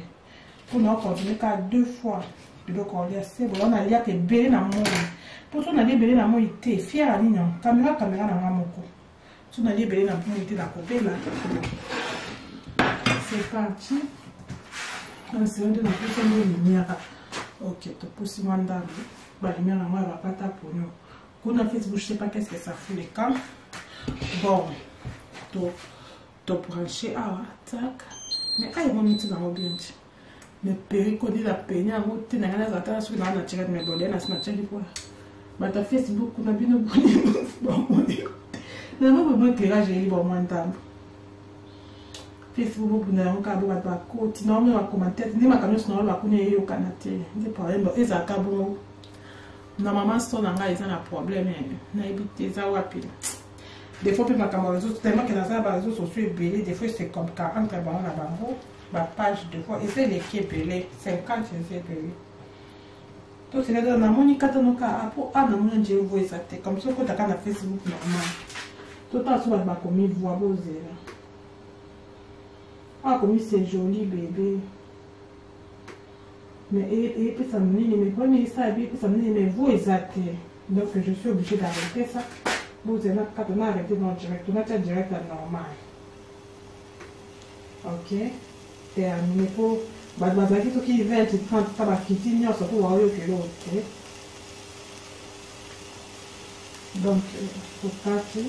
Pour nous continuer 2 fois. Donc, on a dit que belé na monde. Pour ça, on a dit belé na monde, il était fier à l'union. Caméra na mamoko. Si on a dit belé na monde, il était la côté là. C'est parti. On s'est rendu dans la lumière. Ok, tu pousses moi dans la lumière, moi, elle va pas taper pour nous. Quand on a Facebook, je sais pas qu'est-ce que ça fout les camps. Bon, tu branché, ah, tac. Mais ah, il va mettre dans le bien. Mais péricodie la peine, à vous, tu n'as rien à attendre sur la nature, mais bon, la nature du quoi. Mais ta Facebook, on a bien bon. Bon, mais moi, je vais éclairer, j'ai eu bon moins de temps. Facebook, on a un câble à la côte, non, mais on va commenter, ni ma camion, sinon, on va connaître au Canada. Des problèmes, ils ont un câble. Normalement, si on a un problème, on a évité ça ou à pile. Des fois, ma caméra, tellement que dans sa base, sur belé, des fois, c'est comme 40 ballons là-bas. Ma page de fois, et c'est l'équipe belé, 50 c'est belé. Donc, c'est là dans la monica, dans le cas, pour un moment, j'ai vu ça, comme ça, quand tu as Facebook normal. Tout le temps, tu vas commis voix bosée. Ah, comme c'est joli, bébé. Mais et puis ça me dit, mais prenez ça, et puis ça me dit, mais vous exactez. Donc, je suis obligée d'arrêter ça. Vous êtes là, quand on a arrêté dans le direct, on a fait direct à normal. Ok. Terminé pour. Bazaki, tout qui vient, tu prends ta bakiti, il y a surtout voir que l'autre. Donc, pour partir.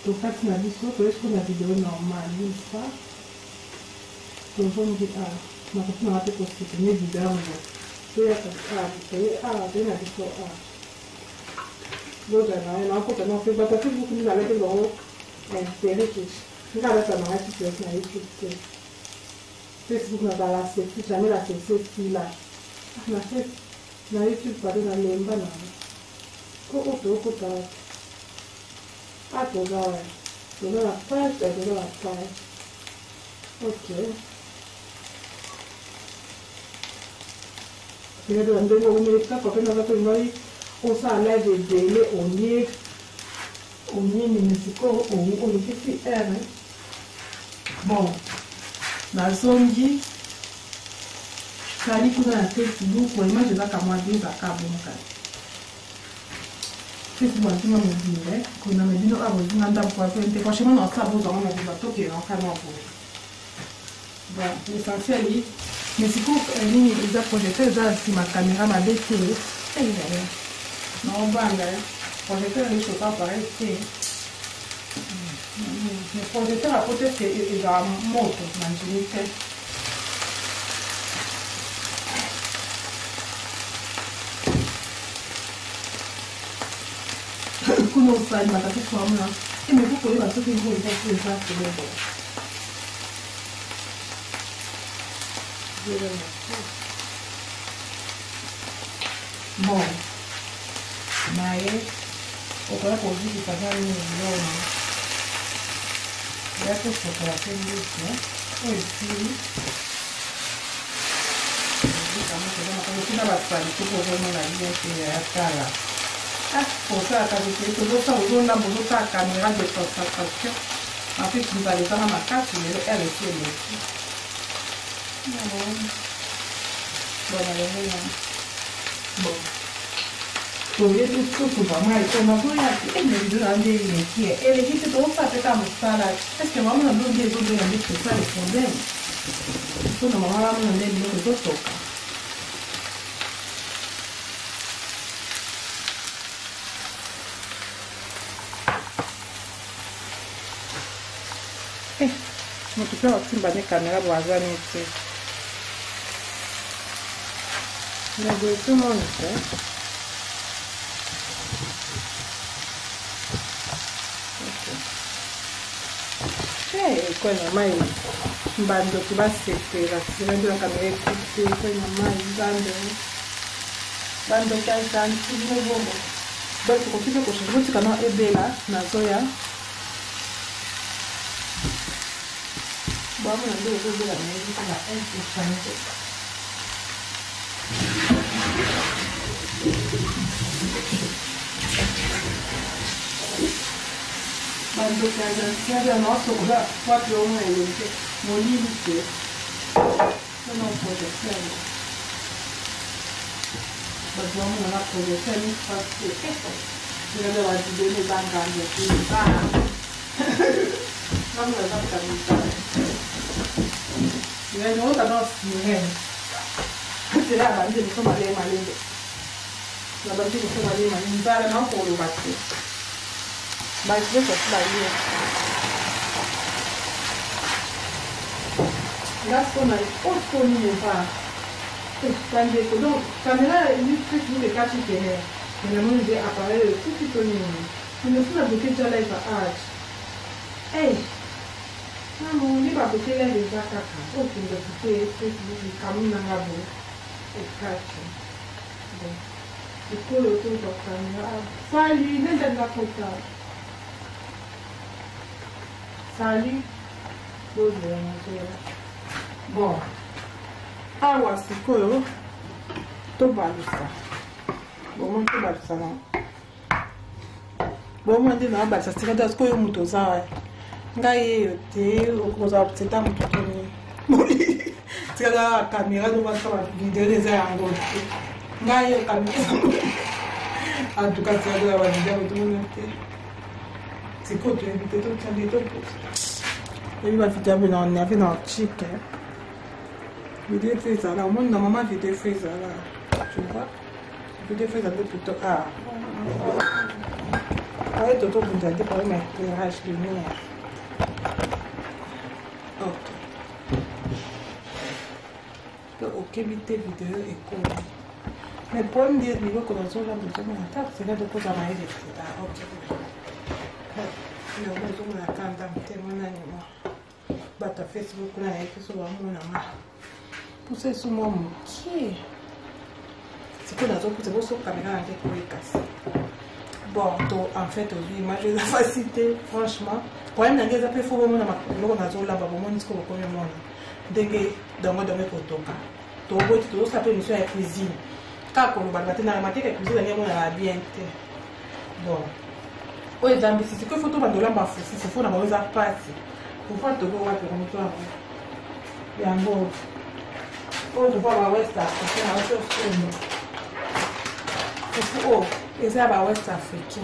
Pour partir, on a dit ça, pour est-ce qu'on a vidéo normale, ça. Donc, on dit, ah. Ma copine a fait poster mes vidéos. Je vais la vidéo. Donc, on a encore fait beaucoup de avec le gros. Je vais la faire dans la situation. Facebook n'a pas la sécu, jamais la sécu là. On a fait dans YouTube, pas dans les mbana. Comment tu peux faire? Ah, tu vas la page. Ok. Je vais demander au ministère pour que nous ayons on s'enlève des délais au nier municipaux, au PCR. Bon, dans le zongi, ça dit qu'on a un Facebook, pour imaginer que moi, je vais à Facebook, je vais me dire, qu'on a mis nos abonnés dans le point. Franchement, on a ça, on a dit, ok, on va bon, l'essentiel, mais si vous avez des projecteurs, si ma caméra m'a détruit, non, bon, projecteur, je ne sais pas pareil. Le projecteur à côté, c'est la moto, l'ingénieur. Comment on fait, ma tête comme là. Et mais vous pouvez passer que vous avez fait ça, c'est bon. Bon. Mais au cas où vous dites que ça va aller mieux, il y a quelque chose à faire ici. Et puis, on va faire tout pour vraiment la vie qui est à la. Ah, pour ça, quand vous êtes au sein de la caméra de concentration, en fait, vous allez dans ma carte, elle est ici. Bon. Tôi biết tôi cũng bảo mai tôi mà tôi là cái mình đưa anh đi này kia, em lấy cái tôi phải cái một xa là cái mà mình luôn đi tôi làm đi phải được không đấy, tôi là mà mình lên nó cũng tốt cả. Một cái xin bạn cái camera bỏ ra này chứ, là được chưa ngon đấy. Quello mai Bando qui va sepera, si vendo la camera qui poi mamma bando qui ha tanti di nuovo. Donc continue ko changer tu kana ebela na zoya. Bon on a deux de la maison pour la un pour changer. Bando qui a tanti nosso là, quatro homens molite. Non può essere. Dobbiamo una produzione infatti si vedeva di bene bangando quindi non lo so capire si vede molto nostra si la bambina insomma lei malende la bambina insomma lei malende non può lo battere ma è questo la sono il posto mio fa donc caméra lui fait tout les cas qui tenaient mais moi j'ai appareil le tout qui tenait mais le fond a bloqué déjà live à âge hey maman il va bloquer live déjà caca ok il va bloquer Facebook il camine dans la boue et cache bon il colle autour de la caméra salut il est dans la photo salut bon awa sikoyo tobalusa bomo tobalusa na bomo ndi na balisa sikoyo sikoyo muto za ngai yo te okoza teta muto toni moli tika kamera do basa video les yango ngai yo kamera en tout cas c'est de la vidéo tout le monde sikoyo tu invité tout ça des tout et va vidéo na on avait dans chicken. Vidéo freezer là, au moins normalement vidéo freezer là, tu vois. Vidéo freezer de plutôt ah. Ouais, toto vous avez parlé mais éclairage lumière. Ok, éviter vidéo et quoi. Mais pour me dire niveau qu'on a sur la maison, c'est là de quoi ça m'a aidé. Ok. Le maison on a quand même témoin bah ta Facebook là et que soit mon nama. Pour ce moment qui c'est que dans autres c'est beau sur caméra avec pour les casser. Bon donc en fait aujourd'hui moi j'ai la facilité franchement pour un nagé ça peut faut vraiment on a zo là bas bon disco ko yo mona ndenge dango dango ko toka to bo ti to ça peut mission à cuisine ka ko ba batena na mateka cuisine ngi mona bien te bon o ezambi si que photo ba dola ba fusi c'est faut na ba za party pour faire to go wa ko mutwa yango o do ba West Africa na so so eza ba West Africa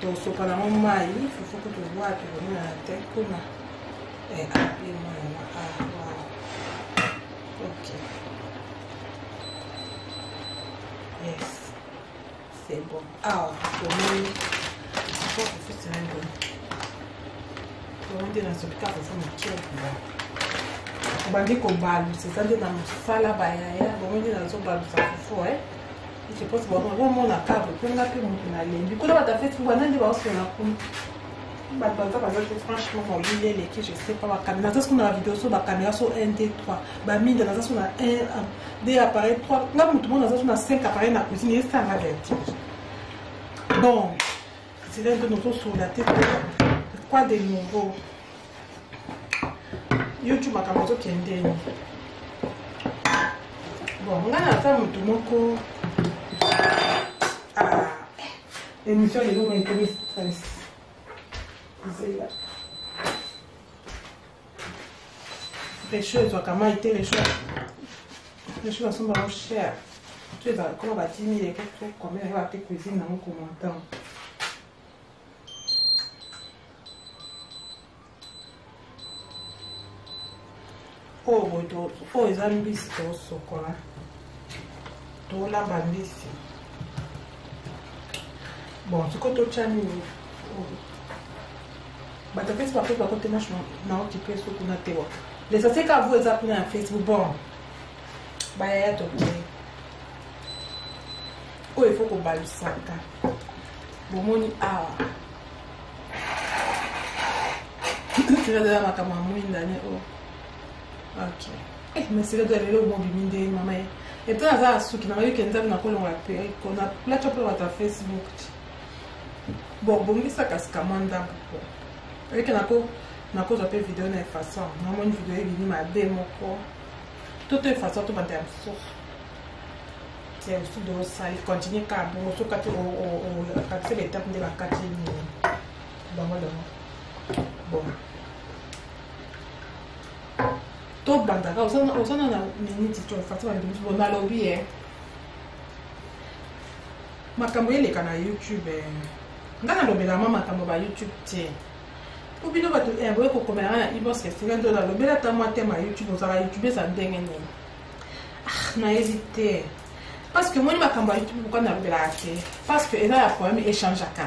to so para mo mai faut que tu vois que on a tête comme appelé moi wow ok yes c'est bon ah pour moi faut que c'est un bon on dit dans ce cas faut me tirer on va dire qu'on balle c'est ça dans sala bayaya on dit dans so balle ça faut je pense que on a câble pour la plus on a les du coup là tu fait tout on a dit on se la bah franchement on dit les qui je sais pas la caméra parce qu'on a la vidéo sur la caméra sur 1 2 3 bah mine dans ça on a un deux appareils 3 là tout le monde dans ça on a 5 appareils dans la cuisine et ça va vertige donc c'est là que nous sommes sur la tête quoi de nouveau YouTube a commencé qui est bon on a la femme tout moko l'émission est lourde mais comme stress les choses ont comment été les choses sont vraiment chères tu vas comment va 10 000 et quelque combien elle va te cuisine dans mon commentaire oh eza mbisi tosokola tolamba mbisi bon siko totyani bato pesi bape bakotema na okipe so kuna tewa lesase ka vu eza kuna na Facebook bon bayaya toke oyo efo kobalusaka bomoni awa tirazela makambo ya mwindane o Ok. Mais c'est là de aller au mobile de maman. Et puis à ce qui n'a eu qu'un temps qu'on a payé, qu'on a là tu peux voir ta Facebook. Bon, mais ça casse commanda. Et que na cause de vidéo na façon. Na une vidéo il m'a démo quoi. Toute façon tout va être absurde. C'est aussi de ça, il continue à bon, sauf quand c'est l'étape de la quatrième. Bon. Tout bandaka, on s'en a minute tu fais ça on a lobby hein. Makambo les canaux YouTube ngana lobela mama makambo ba YouTube tie. Ou bino ba to boye ko komera na inbox que c'est ndo la lobela ta moi thème YouTube on ça YouTube ça ndenge ni. Ah na hésité. Parce que moi je makambo YouTube pourquoi na lobela te parce que eza ya problème échange aka.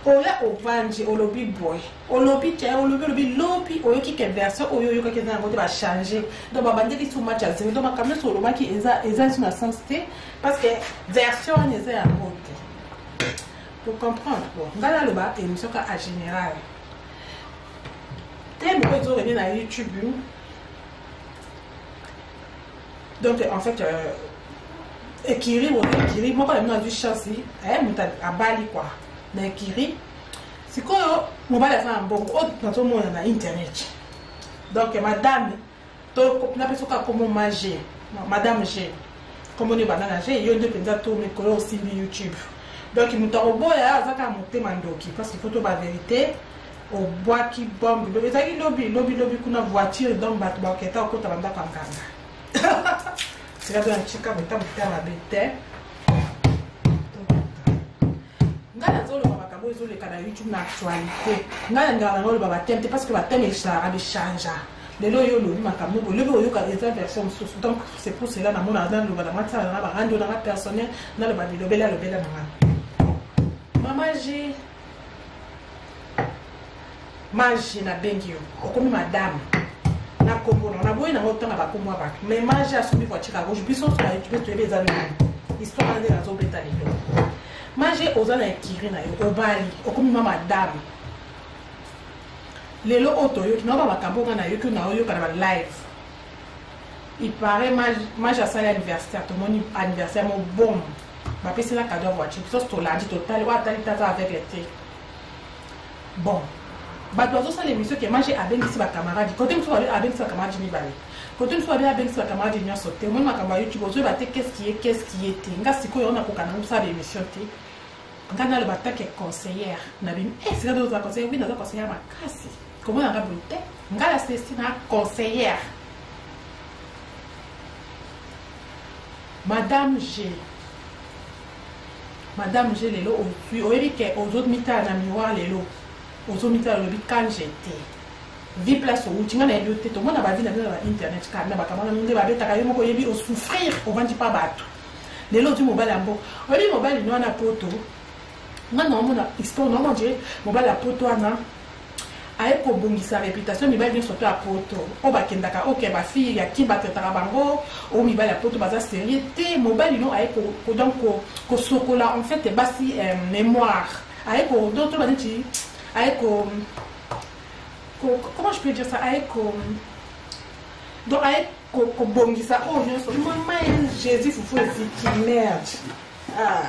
Ola obanje olobi boy olobi tia olobi oyoki ke version oyo yoka ke na ngote ba changer donc ba bandeli too much as donc makambo so loba ki eza sur la sens te parce que version eza ya ngote pour comprendre bon ngala loba émission ka en général thème ko zo revient na YouTube donc en fait Ekiri moi quand même du chance muta abali quoi na Ekiri sikoyo mobile fa mbongo o to mona na internet donc madame to na peso ka comme manger madame G comme on est banana G yo de penza to me ko aussi YouTube donc muta oboya azaka motema ndoki parce qu'il faut to ba vérité au bois qui bombe le ezaki lobby kuna voiture donc bat ba keta ko ta banda kanganga c'est là dans chika mota mota bete ngana zolo makambo ezole kana YouTube na actualité ngana ngana ngolo baba thème parce que ba thème a change lelo yo lo makambo ko lelo yo ka eza version sous donc c'est pour cela na mona dans le baba mata na ba rando na personnel na le ba lobela na mama G magie na bengi yo okomi madame na kombo na boye na otanga ba komwa ba mais magie asumi voiture à gauche biso sur YouTube tu es dans histoire de la zone beta lelo magie ozana Ekiri na yo obali okomi mama madame lelo otoyo kina ba makambo na yo que na yo kana ba live il paraît magie a sali anniversaire tout le monde anniversaire mon bon ba pesi la cadeau voiture biso to lundi total wa tali tata avec l'été bon bato ça l'émission que magie avec ici ba camarade côté muso avec sa camarade ni balé côté muso avec sa camarade ni sauter moi makambo YouTube ozo ba te qu'est-ce qui était nga siko yo na ko kana ça l'émission te ngana le batake conseillère na bim c'est là d'autres conseillères oui dans conseillère makasi comment on a bonté ngala c'est na conseillère madame G lelo puis oyebi ke aux autres mita na miroir lelo aux autres mita lobi quand j'étais vie place au tinga na yote to mona ba vie na internet ka na ba kamana nde ba betaka yo moko yebi au souffrir au vandi pas bato lelo du mobile ambo oyebi mobile no na poto nga na histoire non manger mobile la poto ana aye ko bongisa réputation mibali bien surtout à poto o ba kendaka OK ba fille ya ki bataka bango o mibali la poto baza sérieuxté mobile non aye ko donc ko sokola en fait basi mémoire aye ko d'autres ba dit aye ko comment je peux dire ça aye ko donc aye ko bongisa oh bien sûr maman Jésus foufou qui merde ah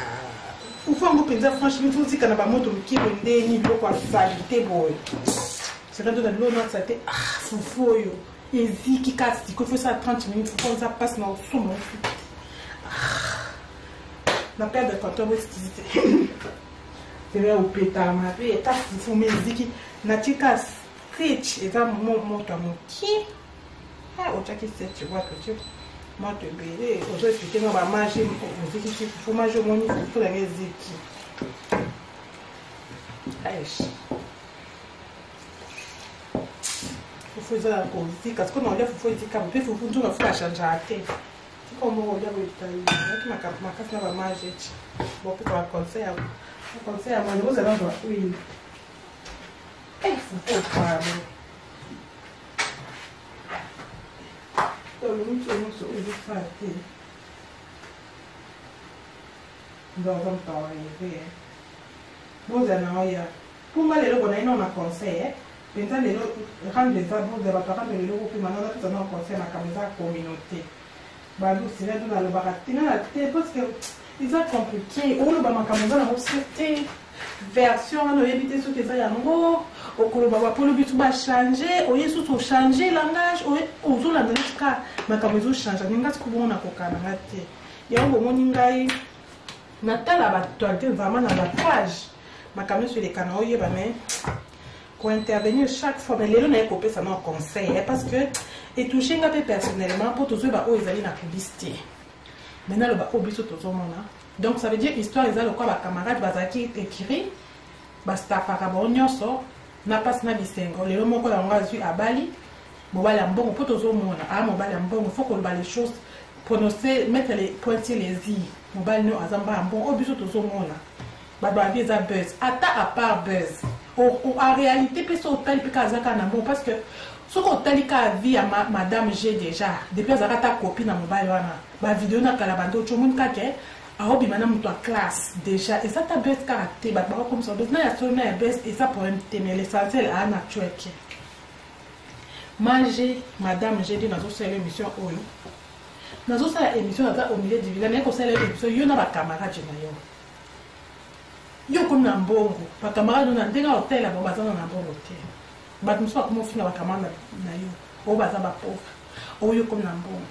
faut vous penser franchement tout si quand ba moto qui bende ni beaucoup à salité boy c'est quand dans l'eau ça était ah foufou yo ezi qui casse il faut ça 30 minutes faut ça passe dans son mon la perte de contrôle c'est c'est au pétard ma vie et ta foufou mais ezi na tika stitch et ça mon qui ah au chaque stitch tu vois que tu moi te bébé on doit expliquer non va manger il faut manger mon il faut la ziki aïe faut faire la politique parce que non il faut dire quand il faut tout le faire changer à tête c'est comme on regarde le taille qui ma casse va manger bon pour la conseil à moi vous allez voir oui il faut pas le mucho sur le fâté. Dans un temps, vous allez pour moi, les gens on a conseil. penza lelo rendre les arbres de baparents de lelo ko maintenant na pesa na conseil na kameza communauté bando sina do na lo baratina la té parce que ils ont compliqué on lo ba makameza na c'était version on éviter ce que ça yango okoloba ba polo bitu ba changer o yesu to changer langage o zo la ndika makameza changer ninga sikubona kokana ngate yango moni ngai natala ba actualité vraiment na la page makameza sur les canaux yeba mais pour intervenir chaque fois mais les gens n'ont pas ça non conseil parce que et toucher un peu personnellement pour tous ceux qui ont la publicité maintenant le bas au biso tout le monde donc ça veut dire histoire ils ont le quoi ba camarade bazaki écrit basta parabonio so n'a pas na bisengo les gens ko la ngazu abali mobali mbongo pour tous le monde ah mobali mbongo faut qu'on les choses prononcer mettre les pointer les i mobali no azamba mbongo au biso tout le monde ba doit des buzz à part buzz en réalité puis ça hôtel puis kazaka na bon parce que ce qu'on t'a dit qu'à vie à madame G déjà depuis azaka ta copine na mobile wana ba vidéo na kala bando chomun kake a obi madame toi classe déjà et ça ta best caractère ba comme ça donc na ya so na best et ça pour tenir l'essentiel à na chouette manger madame G dit nazo faire émission oyo nazo faire émission au milieu du village mais ko faire émission yo na ba camarade na yo yo comme na mbongo ba camarade na ndenga hôtel ba bazana na mbongo te ba tumso comme finga ba camarade na yo o baza ba pauvre o yo comme na mbongo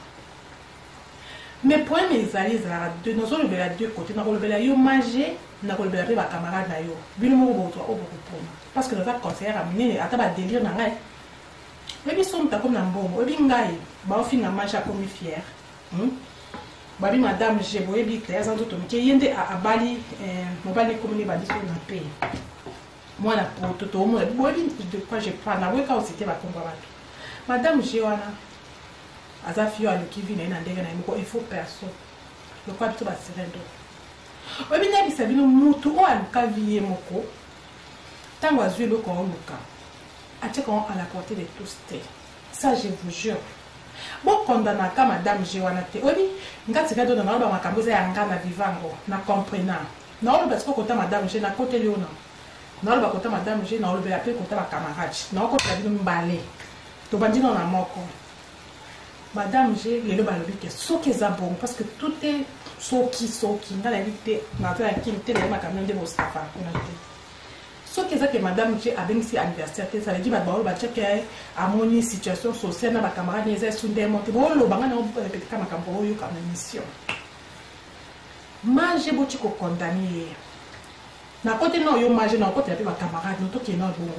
mais point mes alliés la de nos autres bela deux côtés na ko bela yo manger na ko bela ba camarade na yo bino mo bo to o bo ko parce que dans un conseiller amener ata ba délire na ngai mais bi som ta comme na mbongo bi ngai ba o finga manger comme fier babi madame j'ai boye bi clair sans doute que yende a bali mobile communé ba diso na paix moi na pour tout moi boye de quoi je parle na weka aussi te ba komba ba madame j'ai wana azafio ali qui vient na ndenge na mko il faut personne le quoi tout ba serendo obi na bisa bino mutu o aluka vie moko tango azui le ko luka ate ko à la portée de tous ça je vous jure bon condamna ka madame Jewana te obi ngati ka dona na ba makambo za yanga na vivango na comprenant na olo parce que kota madame je na côté liona na olo ba kota madame je na olo be appeler kota ba camarade na ko ta bino mbale to bandino na moko madame je le ba lobi ke soki za bon parce que tout est soki ngala vite na to ya kimte le makambo de bostafa kuna te ce que ça que madame j'ai avec si anniversaire ça veut dire bah ba check amoni situation sociale na ba camarade les sunde monte bo lo banga na répéter kama kampo yo comme mission manger boti ko condamner na côté non yo manger na côté ba camarade no to qui na bon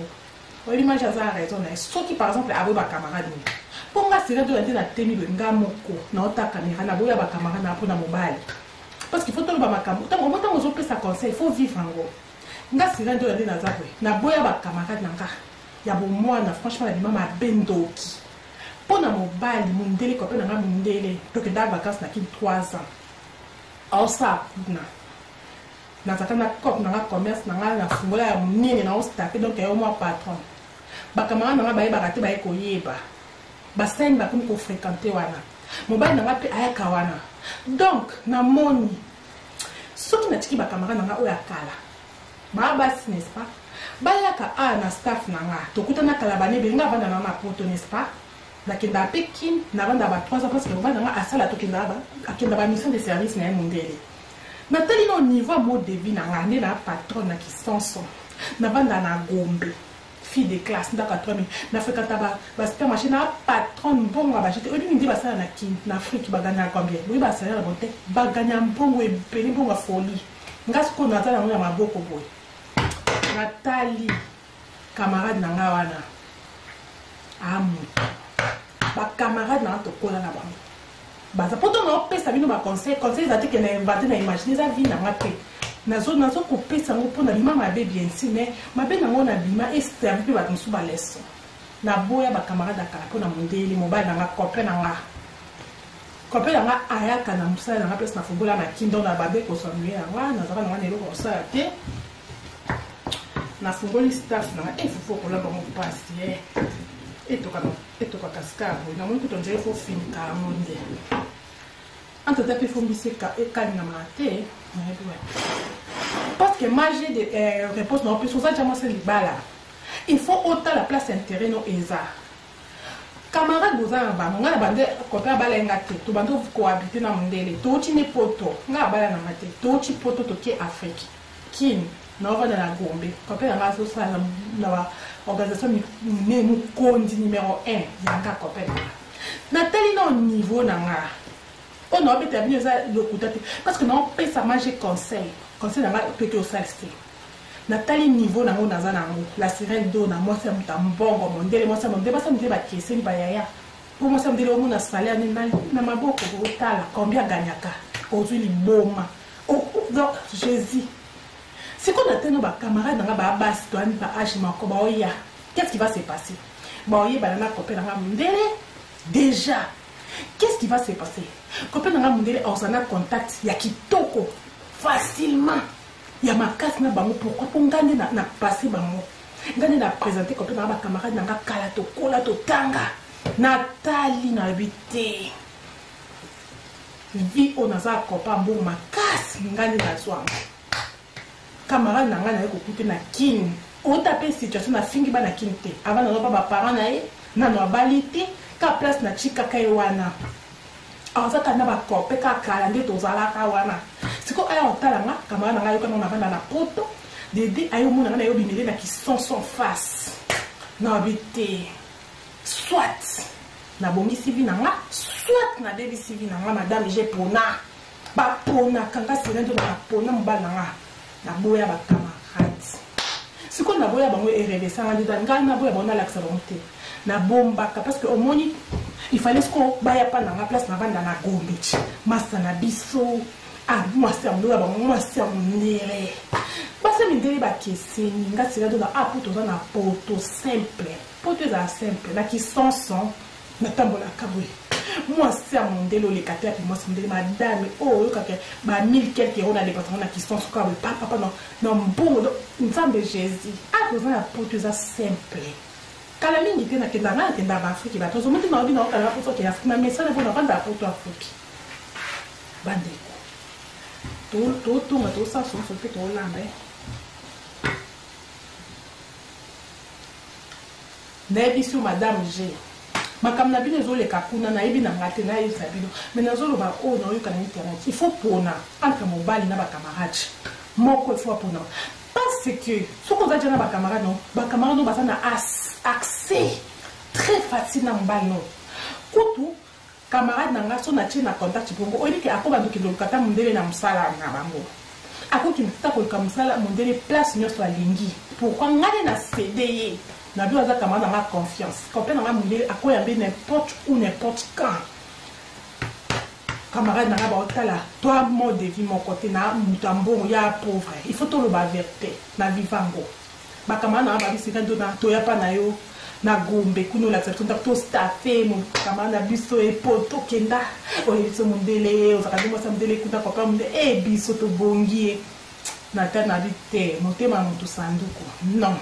oui manger ça raison na ce qui par exemple avec ba camarade pour nga sira de la temi be ngamoko na ota caméra na boya ba camarade na pona mobile parce qu'il faut to ba makambo tant au moment où on peut ça conseil il faut vivre en gros nga sira ndo yande na zakwe na boya ba camarade nanga ya bo mwana franchement la mama bendoki pona mobali mundele ko pena nga mundele to ke da vacances na ki 3 ans au sa na zakana ko na commerce na nga na fungola ya munene na ostapé donc yo moi patron ba camarade nanga ba yeba kate ba ko yeba ba sen ba ko fréquenter wana mobali nanga pe ayaka wana donc na moni soki na tiki ba camarade nanga oya kala basi n'est-ce pas bayaka na staff nanga tokutana kala bane benga bana na mapoto n'est-ce pas nakenda Pekin na banda ba 3 ans parce que bana nanga asala tokenda ba akenda ba mission de service na mondele na tali no niveau mode de vie nanga ne na patron na kisanso na banda na Gombe fille de classe ndaka 3000 na fekata ba supermarché na patron bongo ba jete obi ndi ba sala na kin na Afrique ba gagner combien oui ba sala la bonté ba gagner bongo e peli bongo folie ngas ko na tala na maboko boy Nathalie camarade nanga wana amu ba camarade na to kola na bango baza poto na pesa bino ba conseil za te que na inventé na imaginer za vie na ngape nazo ko pesa ngo pona bima mabe bien si mais mabe na ngona bima et servir ba tmusu ba leso na boya ba camarade akala pona mondeli mobile na nga copain na nga copain na nga ayaka na musala na nga pesa na fubola na kindo na babe ko sonwe na nga na zaka na nga nelo ko sa te na fungoli staff na faut qu'on l'a bon passer et to cascabo na mon kutonje faut fin ka monde anta tape faut biseka e kalina mate parce que manger de réponse na option ça jamais c'est libala il faut autant la place intérêt non eza camarade bozana bango nga na bande copain balenga te to bando cohabiter na mondele to ti ne poto nga bala na mate to ti poto to ki Afrique kin na va na Gombe copain nga so sa na organisation ni mu kondi numéro 1 yanga copain na teli na niveau na nga on a bien terminé ça le coup parce que non peut ça manger conseil na nga peut que au salsté Nathalie niveau na ngona za nango la sirène d'eau na moi c'est mbongo mondele moi c'est mondele ba ça mondele ba keseni ba yaya pour moi c'est mondele au na salaire ni na maboko otala combien gagnaka ozui liboma donc Jésus c'est qu'on attend nos camarades na ba bas toani ba âge mako ba oya qu'est-ce qui va se passer ba oya ba na copain na mondele déjà qu'est-ce qui va se passer copain na mondele osana contact ya kitoko facilement il y a ma casse na bango pourquoi pour ngane na passer bango ngane na présenter comme na ba camarade na kala to kola to tanga Nathalie na habité vie on a ça copa mbongo ma casse ngane na soa camarade na ngana ko kuté na kin o tapé situation na fingi ba na kinte avant na ba parents na ye na no balité ka place na chika kai wana aza kana ba kope ka kala nde to zala ka wana siko aya otala nga kamara na ngayo kana na banda na poto dede ayo mona na yo bimele na ki sans face na habité soit na bongi sivi na nga soit na debi sivi na nga madame j'ai pona ba pona kanga sirendo na pona mbala nga na boya ba camarade siko na boya bango erevesa nga na boya bona laksa bonté na bomba parce que au moni il fallait qu'on baya pas dans la place na banda na Gombe masa na biso ah moi c'est mondele basa mindele ba keseni nga sira do na apoto na poto simple poto za simple na ki sanson na tambola kabwe moi c'est mondele le kater puis moi c'est mondele madame oh yo kake ba 1000 quelques euros na département na ki sanson kabwe papa non bon une femme de Jésus ah to na poto za simple kala mingi te na kenda na kenda ba Afrique ba tozo mutu na obi na okala poto ke Afrique na message bona banda poto Afrique bande to nga to sa so pe to lamba na biso madame G makam na bino zo le kakuna na ebi na ngate na yesa bino mais na zo lo ba o na yo kana internet il faut pona entre mobali na ba camarade moko il faut pona parce que ce qu'on a dit na ba camarade non ba na accès très facile na mobali non kutu camarade na nga so na tie na contact bongo oyebi ke akoba ndoki ndo kata mondele na musala na bango akoki mtata ko ka musala mondele place nyonso alingi pourquoi ngane na CD na bio za camarade na confiance quand na mondele akoya mbe n'importe où n'importe quand camarade na ba otala toi mode de vie mon côté na mutambo ya pauvre il faut to lo ba vérité na vivango ba camarade na ba bisika ndo na to ya pa na yo na Gombe kuno la tsato to staffé mon camarade biso e poto kenda o yeso mondele o zakadi mo samdele kuta papa mondele e biso to bongie na tana bité motema mutu sanduku non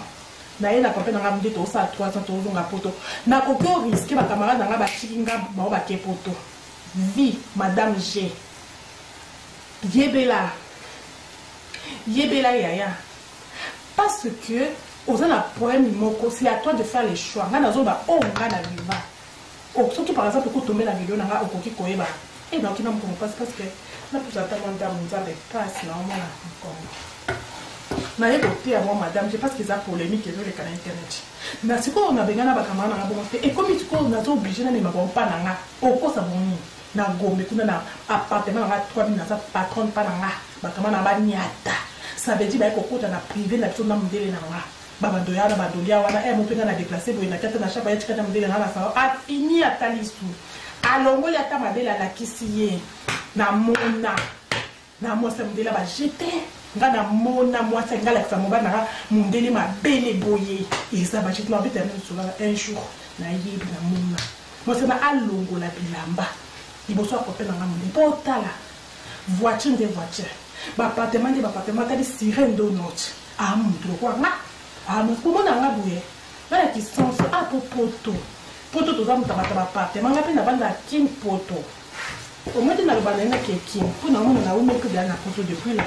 na ye na papa na ngamde to sa 300 to zonga poto na koko risque ba camarade na ba chikinga ba ba ke poto vie madame G yebela yaya parce que aux un problème moko c'est à toi de faire les choix nga nazo ba o nga na viva o surtout par exemple ko tomber la vidéo nga okoki koyeba et donc il me passe parce que na plus attendre madame nzambe passe na mona kongo na ye côté à moi madame je pense qu'ils a polémique sur le canal internet na siko on a bengana ba kamana na bon et comme tu ko nazo obligé na ma bon pa na nga o ko sa boni na Gombe kuna na appartement na 3000 na sa patron pa na nga ba kamana ba nyata ça veut dire ba ko kota na privé na tona mondele na nga babandoya na badolia wana moto nga na déplacer boye na kata na chapa ya chikata modele na sa a fini atalisu alongo ya ta madela la kisiye na mona na mosa modele ba jeter nga na mona mosa nga la sa moba na mondele ma bele boye et ça ba jeter na bita na un jour na yebi na mona mosa na alongo la bilamba iboso akope na nga mondele potala voiture de voiture ba appartement tali sirène de note a mutu kwa nga ah mais comment on a boué là qui sont ah poto to za mutabata ba parte manga pe na banda king poto au moins na le banda na king pour na mona na ume que na poto depuis là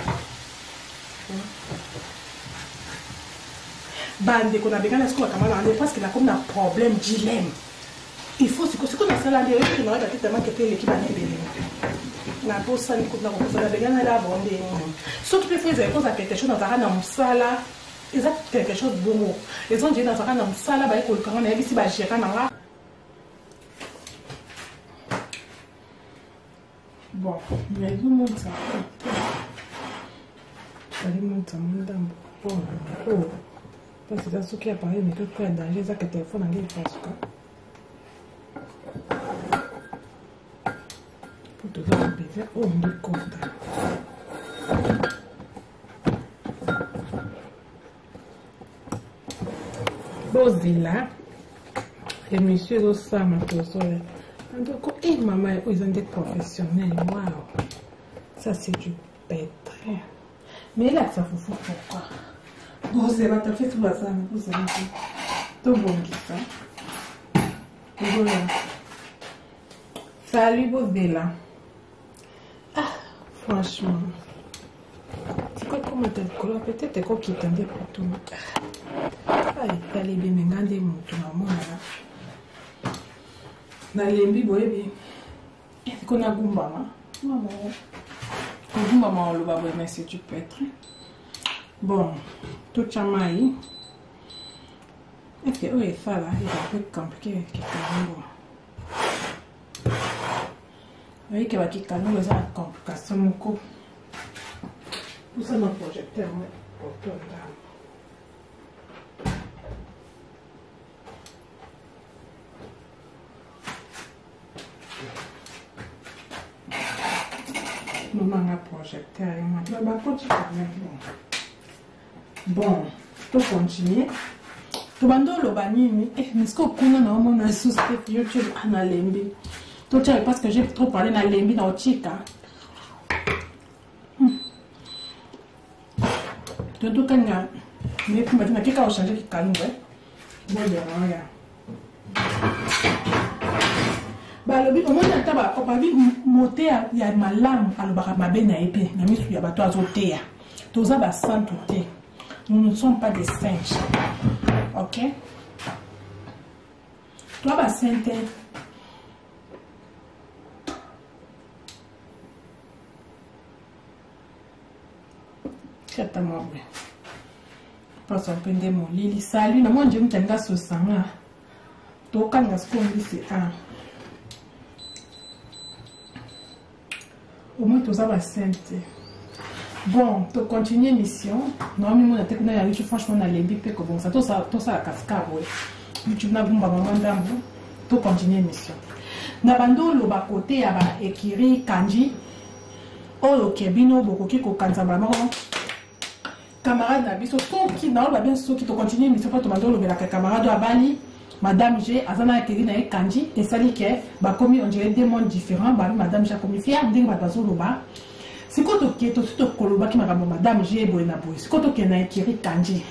bande qu'on a besoin de ce qu'on va commander parce qu'il a comme un problème dilemme. Il faut ce qu'on a salé que nous avons tellement que l'équipe a n'est na posa ni kuna kuza na besoin là bonde. Sauf que les fois ils quelque chose dans un sala, ils ont quelque chose de bon. Ils ont dit dans un sala ba ko quand on est ici ba gérer na. Bon, il y a du monde ça. Allez monter mon dame. Oh. Parce que ça ce qui apparaît mais tout est danger ça que téléphone en ligne parce que pour te faire bébé, oh, on est content. Bozilla, les messieurs au Sam à tout ça. Donc, et maman, ils ont des professionnels. Waouh, ça c'est du pétrin. Mais là, ça fout pourquoi? Bozilla, t'as fait tout ça, vous savez tout bon qui ça. Voilà. Salut Bozilla. Ah, franchement. C'est quoi comment t'as le color? Peut-être quoi qui t'en dit pour tout. Ah, il fallait bien me garder mon tout le monde là. Dans les mbi boy est-ce qu'on a gumba ma? Maman. Gumba ma on le va voir mais c'est du pétrin. Bon, tout chamaï. Ok, oui, ça là, il est un peu compliqué qui bon. Oui, que va quitter nous les complications mon coup. Pour ça, mon projecteur, pour tout là. Nous avons un projecteur et moi, je vais continuer. Bon, tout continuer. Tout le monde le banni, mais ce qu'on a on a sous YouTube en alembi. Tout ça parce que j'ai trop parlé dans l'embi dans le chica. Tout quand il y a mais pour maintenant qui a changé qui calme bon ya ba lobi au moins taba ko ba bi moté ya malamu alobaka mabe na épée na misu ya bato azotea toza ba santé. Nous ne sommes pas des singes. OK? Toi ba santé. Moi parce qu'on peut mon lili salut na moi je me tenga so sanga to kanga skondi c'est un au moins tout ça va santé. Bon, to continuer mission non mais moi tekuna ya YouTube franchement na lembi pe ko bon ça tout ça la cascade ouais YouTube na bumba maman ndambu to continuer mission na bando lo ba côté ya ba ekiri kanji oyo kebino bokoki ko kanza mama camarade na biso soki na ba bien soki to continuer mission pas to bando lo bela camarade abali madame G azana ekiri na kanji et sali ke ba komi on dirait deux mondes différents ba madame G komi fier ndenge ba bazo lo ba c'est quoi to kieto to koloba ki makambo madame G boy na boy c'est quoi to ke na ekiri kanji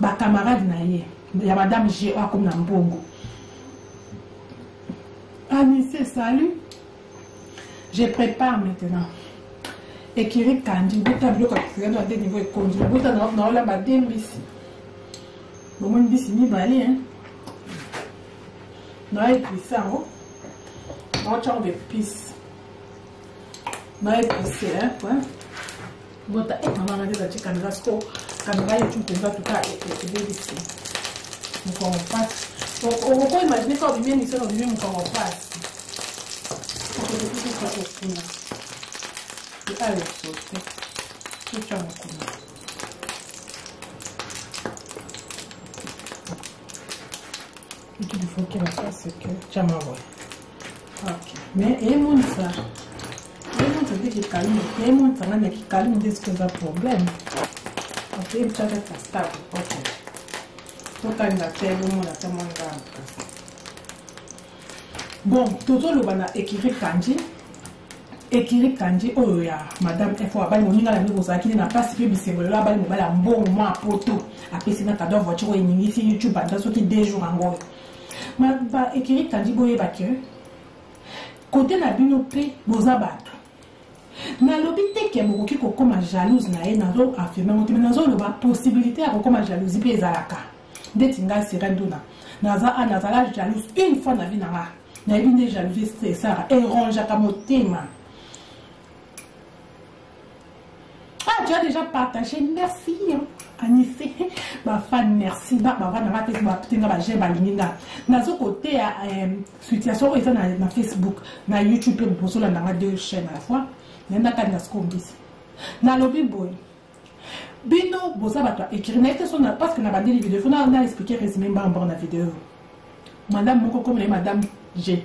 ba camarade na ye ya madame G a comme na mbongo Anissé salut je prépare maintenant ekiri kanji bota bloka kizendo à des niveaux et konji bota na la ba dembisi bon mon bisi ni bali hein na episa o na cha de pis na episa hein quoi bota e mama na des chicken rasco kamera yetu penza tuka e dembisi on passe on peut imaginer quand bien ils sont venus on passe et allez sauter tout ça il faut qu'il fasse que tu m'as vu. Ok. Mais et mon ça. Et mon ça dit qu'il calme. Et mon ça n'a qui calme dit que ça problème. Ok, il faut que ça stable. Ok. Tout quand il a fait le monde a tellement grave. Bon, tout le bana ekiri kanji. Ekiri kanji oyo ya madame F abali moninga la niveau za kili na passe pe bisembolo la bali mobala mbongo mo apoto apesi na cadeau voiture eningi si YouTube anda soki 2 jours ngo. Ma ba ekiri kanji boye ba ke côté na bino pe boza bato na lobi te ke bokoki kokoma jalouse na ye nazo affirmer monte mais nazo loba possibilité ya kokoma jalousie pe ezalaka ndeti nga sirenduna naza nazala jalouse une fois na vie nanga na yebi nde jalousie c'est ça erongeaka motema. Ah, tu as déjà partagé, merci Anissé, ma fan, merci. Ma fan, ma Facebook, j'aime ma ligne. Dans ce côté, situation est na Facebook, na YouTube, pour cela, on a deux chaînes à la fois. Il y en a qu'à ce qu'on dit. Dans le boy, Bino, bossa batwa écrire. Parce que na bandé les vidéos, on a expliqué résumé en bas la vidéo. Madame Moko comme les Madame G.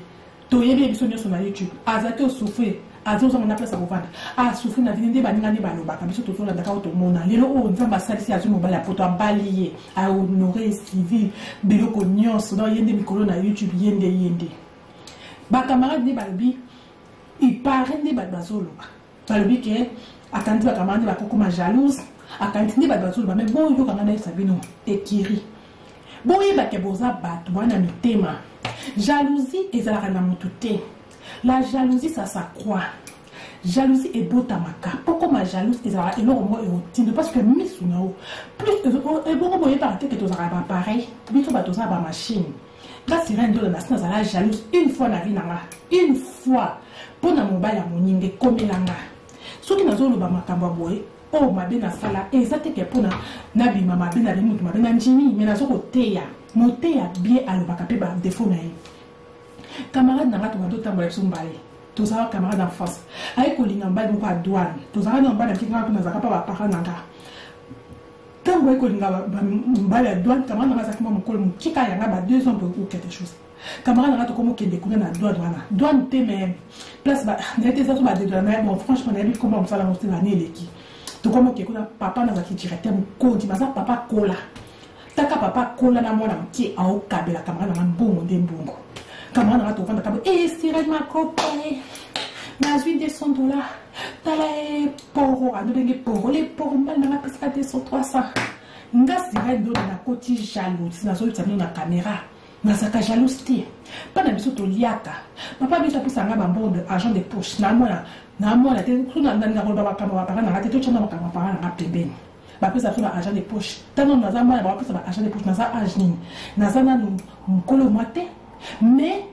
Toye bien sur YouTube. Azate souffrir. Azo on a place à vendre. Ah souffrir na vie baninga ne baloba. Kabiso to la ndaka to mona. Lelo o nzamba salisi azu mobile ya poto balier a honorer civil biloko nyonso na yende mikolo na YouTube yende. Ba camarade ne balobi il paraît ne bazoloba. Balobi ke akanti ba camarade ba kokoma jalouse, akanti ne bazoloba mais bon yo kanga na sabino ekiri. Bon yeba ke boza bat bwana mitema. Jalousie ezalaka na mutu te. La jalousie ça s'accroît. Jalousie est beau tamaka. Pourquoi ma jalouse est énormément érotine? Parce que mis ou plus et beaucoup moyen par que tu as pas pareil. Puis tu vas te faire machine. Là c'est rien de la nation la jalouse une fois la vie nanga. Une fois pour na mobile ya moninge comme langa. Ce qui nazo lo ba makamba boy. Oh ma bena sala exacte que pour na bi mama bena bi mutu ma bena njimi mais nazo côté ya monter ya bien à lo ba kapé ba défaut na yi. Camarade n'a pas tout tambour sur mbali. Tous ça camarade en face. Avec colinga mbali moko à douane. Tous ça na mbali kinga kuna zaka pa para nanga. Tambour colinga mbali à douane camarade n'a pas sakima mokolo mukika yanga ba 2 ans pour quelque chose. Camarade n'a pas comme que découvrir na douane. Douane te même place ba n'était ça sur ba de douane bon franchement na bi comment on ça la monter l'année leki. To comme que kuna papa na zaki directeur moko di maza papa kola. Taka papa kola na mwana mki au kabela camarade na mbongo ndembongo. Camarade n'a pas de et si ma copain n'a vu $200 t'as les poro à nous poro les poro mal n'a pas à 200-300 n'a si do na côté jaloux na zo tsamino na caméra na saka jalousie pas na biso to liaka papa biso pour sanga bambo de agent de poche na mona te kuna na ko ba kama ba na te to chana kama ba na pembeni ba pesa funa agent de poche tano na za mona ba pesa ba agent de poche na za agni na za na mkolo mate. Mais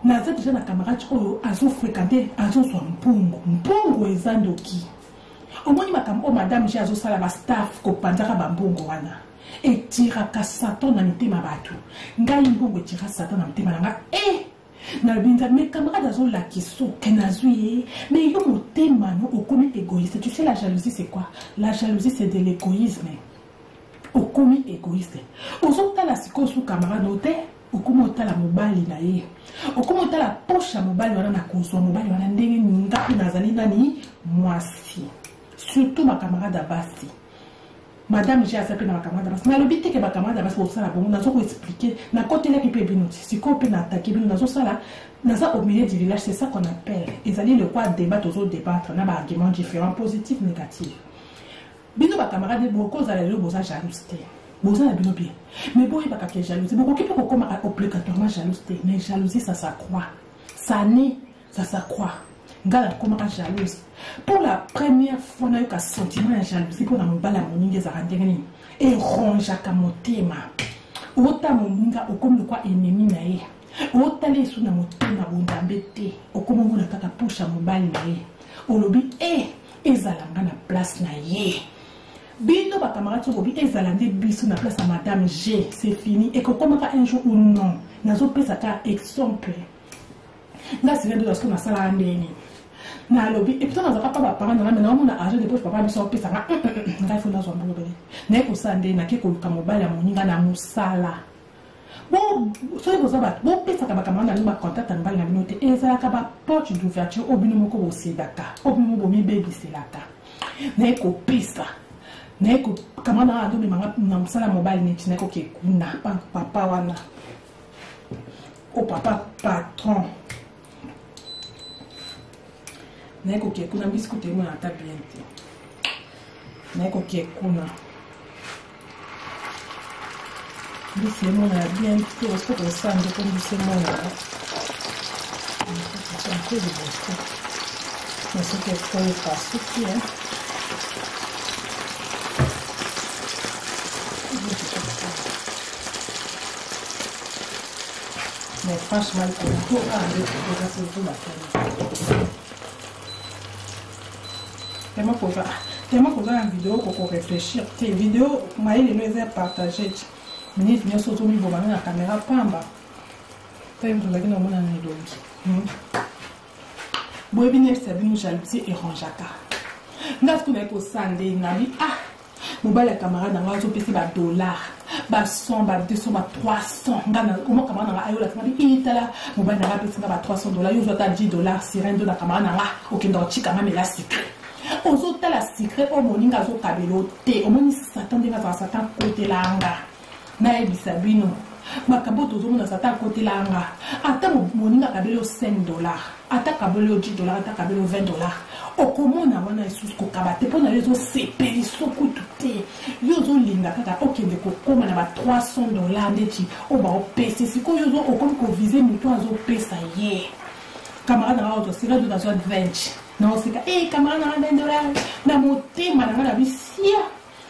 naza déjà na camarade oyo azo fréquenter azo so mpungu ezandoki omoni makambo madame j'ai azo sala ba staff ko panzaka ba mbongo wana etira ka satan na mitema batu ngai mbongo etira satan na mitema nga na binza mes camarades azo la kiso kenazuye mais yo motema no okomi égoïste. Tu sais la jalousie c'est quoi? La jalousie c'est de l'égoïsme. Okomi égoïste ozota la siko sous camarade noté okomota la mobali na ye okomota la poche mobali wana na kozwa mobali wana ndenge ngapi nazali nani mwasi surtout ma camarade basi madame j'ai assez na ma camarade basi na lobité que ma camarade basi pour ça la bon nazo ko expliquer na côté là qui peut bien si ko peut attaquer bien nazo ça là naza au milieu du village c'est ça qu'on appelle ils allaient le quoi débattre aux autres débattre na ba arguments différents positifs négatifs bino ba camarade beaucoup za le boza jalousie. Boza na bino bien. Mais bon, il n'y a pas de jalousie. Beaucoup qui peut comme obligatoirement jalousie. Mais jalousie, ça s'accroît. Ça naît, ça s'accroît. Gala comme jalouse. Pour la première fois, on a eu un sentiment de jalousie pour la mobile à mon inge zarandeni. Et ronge à kamotema. Ota moninga okomi kwa ennemi na ye. Ota le suna motema bondambete. Okomi ngona kaka pusha mobile na ye. Olobi ezalanga na place na ye. Bino ba camarade sobi ezalande biso na place à madame G, c'est fini et que comme un jour ou non nazo pesa ka exemple là c'est de ce qu'on a sala ndeni na lobby et puis on a pas ba parents na mais on a argent de poche papa biso pesa ka ngai fona zo mbolo bele na ko sande na ke ko ka mobile ya moninga na musala bon so e boza ba bon pesa ka ba camarade na ba contact na bali na bino te ezala ka ba porte d'ouverture obino moko bo sedaka obino bo mi baby selaka na ko pesa Neko kama na ando mi manga na msala mobile net neko ke kuna papa wana o papa patron neko ke kuna biscuit mo na ta bien te neko ke kuna bisi mo na bien te o ko sande ko bisi mo na c'est un peu de bon. Mais c'est que faut y passer, hein. Mais franchement, il faut tout enlever pour surtout la famille. Tellement qu'on a une vidéo qu'on réfléchir. Cette vidéo, moi, il les a partagé. Minute, nous sommes mis pour la caméra pamba. Pas une chose qui nous montre les doigts. Boy, bien c'est bien jalousie et rangeaka. N'a ce qu'on a pour Sunday, nabi ah. Mobile la caméra dans la zone PC ba $, ba 100, ba 200, ba 300. Ngana comment caméra dans ayo la nabi itala. Mobile na PC ba $300. Yo zota $10 sirène de la caméra na OK dans chika ma la secret. Ozo ta la secret o moninga zo kabelo te. O moni satan de na satan côté langa. Na ebisa bino. Makambo tozo mona satan côté langa. Ata moninga kabelo $5. Ata kabelo $10, ata kabelo $20. Okomona wana esusu kokabate pona lezo sepeli sokutu te yozo linga kaka okende kokoma na ba $300 ndeti oba opese siko yozo okomi ko viser muto azo pesa ye camarade na auto sira do na zone 20 na osika camarade na $20 na motema na ngana bisia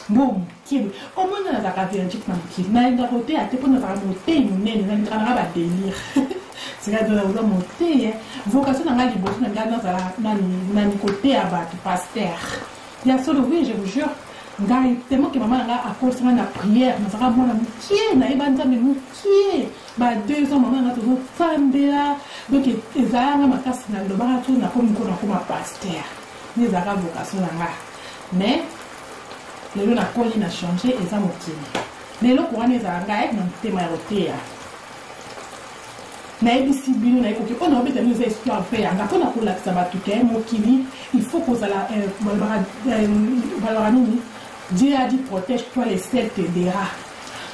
bon kibe omona na zaka verdict na mukili na enda kote ate pona za motema nene na ngana ba délire c'est là de la montée vocation dans la libre dans le côté à battre pasteur il y a solo oui je vous jure ngai tellement que maman a cause na prière na sera moi qui na ibanda mais qui ba 2 ans maman a toujours fambela donc ezanga makasi na lo ba tout na comme pasteur les arabes vocation na mais le na koli na changer eza mokili mais le courant les arabes na tema ya rotea na ebisi bino na ekoki on a obeta nous histoire fait anga pona ko la sabatu ke mokili il faut que ça la valoranini Dieu a dit protège-toi les ciels t'aidera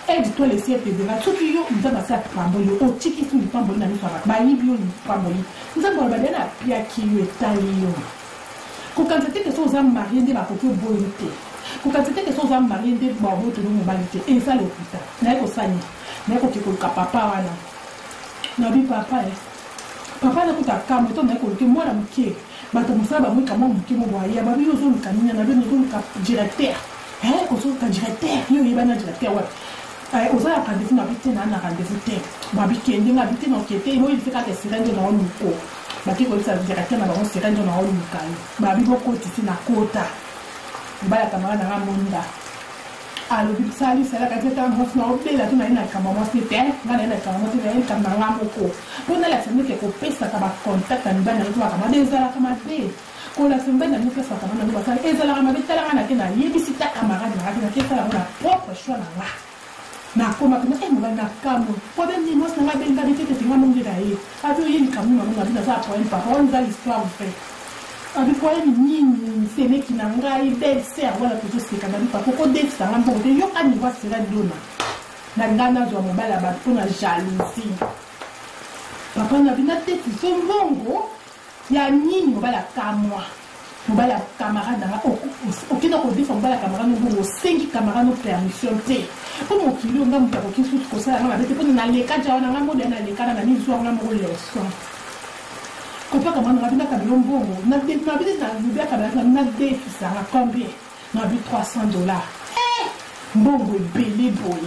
aide-toi les ciels t'aidera tout qui yo nzamba sa pamboli o tiki tu pamboli na mifara ba yibio ni pamboli nzamba ba dena pia ki yo etali yo ko kanzete que sont mariés de ba ko bonité ko kanzete que sont mariés de ba bo to no mobilité et ça l'hôpital na ko sani na ko ko papa wana nabi papa papa na kuta kama to na ko ke mwana mke bato musaba mwe kama mke mo boya ba biyo zo lukanina na bino ko directeur ko zo ka directeur yo yeba na directeur wa oza ka defu na bitena na rendez-vous te ba bikende na bitena okete mo il fait ka te sirende na onuko ba ki ko sa directeur na ba on sirende na onuka ba bi boko tisi na kota ba ya kamara na monda alors il s'allie c'est là que tu as un mot na obela tu na ina kama mo site ngana ina kama mo site ina kama ngamo ko bona la sema ke ko pesa ka ba contact na bana tu kama deza kama de ko la sema na pesa kama na ba sala ezala kama betala ngana ke na yebisi ta camarade na ke sala na propre choix na la na koma kana mo na kamo po ben ni mo na ben ba te tinga mo ngira yi avio yini kama mo na za point pa on za histoire fait avec quoi ni c'est mec qui n'a pas belle sœur voilà que je sais quand même pas pourquoi d'être ça là pour yo kan ni voit cela dona na ngana zo mo bala ba pour la jalousie papa na bina tête so mbongo ya nini mo bala kamwa mo bala camarade na o kina ko défendre bala camarade no bo 5 camarade no permission te pour mon kilo ngam ta ko kisu ko sala na bete pour na le ka jawana ngamo de na le kana na ni zo ngamo le so Kopa kama na bina kabilo mbongo na bina na bia kabila na défi ça a combien na bi $300 mbongo belé boy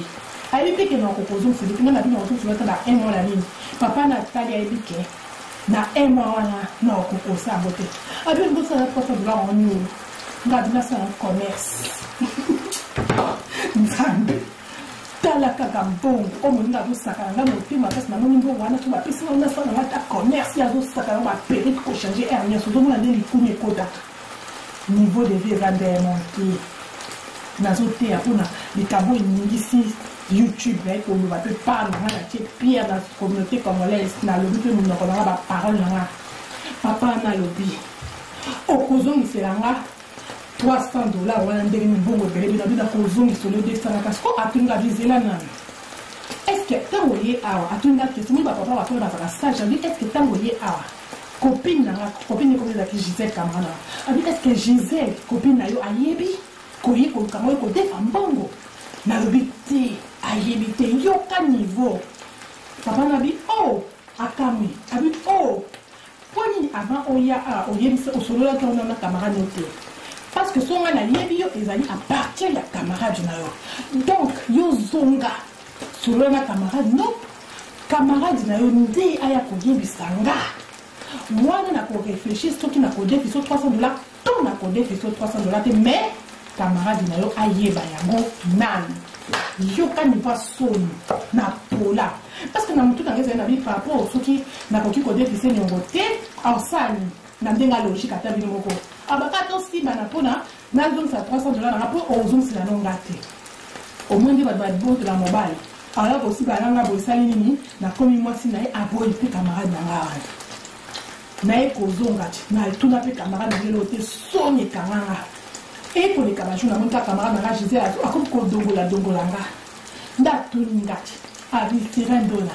ali peke na kokozo c'est na bina on se na 1 mois la ligne papa na tali ali peke na 1 mois wana na kokosa bote abi ndo ça $300 en nous ngabina ça commerce nzambe tala kaka mbongo omoninga azosaka nga motema kasi na moni mbongo wana to bapesi na sana ngata commerce azosaka na bapéride ko changer air nyonso ozomona nde likuni ekodaka niveau de vie eza nde monte nazoteya mpona likambo eningisi youtube koloba mpe par nanga natie pierre na communauté congolaise nalobi mpe monoko nanga baparole nanga papa nalobi okozongisela nga $300 wana ndenge mbongo ebele bino bina kozongisolo 200 kasi ko atunga bizela nani est-ce que ntango ye awa atunga kesi moni bapapa bakoyo bazala sage abi est-ce que ntango ye awa copine nanga copine ekomi ezalaki Gisèle Camara abi est-ce que Gisèle copine na yo ayebi koye kolukanga oyo kodefa mbongo nalobi te ayebi te yoka niveau papa nabi akamwi abi po nini avant oya au solo là ton na camarade noté parce que son na yebi yo ezali à partir ya camarade na yo donc yo zonga solo na camarade non camarade na yo ndé aya ko yebisanga moi na ko réfléchir surtout na ko défiso $300 ton na ko défiso $300 mais camarade na yo ayeba yango nan yo kan ni pas soni na pola parce que na mutu na ngeza na bi par rapport au soki na koki ko défiser nyongo te ensemble na ndenga logique ata bino moko abaka to si bana pona na donc ça $300 na rapport aux uns la non gâté au moins ba bon de la mobile alors aussi balanga bo sali nini na komi moi si na aboy pe camarade na ngara na ko zonga na tuna pe camarade na lote soni kanganga et pour les camarades na monta camarade na Gisèle a comme ko dongolanga nda tuningati a vi tirendona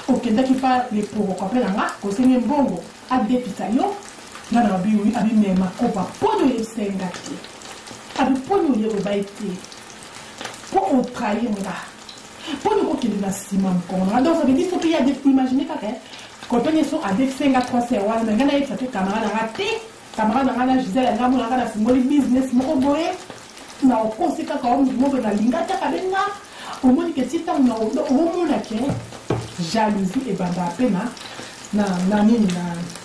ok ndaki fa les pour compléter nga ko senye mbongo a dépita yo na na biwi abi mema ko pa pono yesengati abi pono yero baiti pour on trahir nga pour nous qu'il na sima mkongo donc ça veut dire qu'il y a des imaginer quand on est sur avec 53 serwa mais ngana yetsa te camarade raté camarade na Gisèle nga mona kana simoli business moko boye na okosika ka mo na lingata kabenga au moins que si tant na au moins que jalousie et banda pena na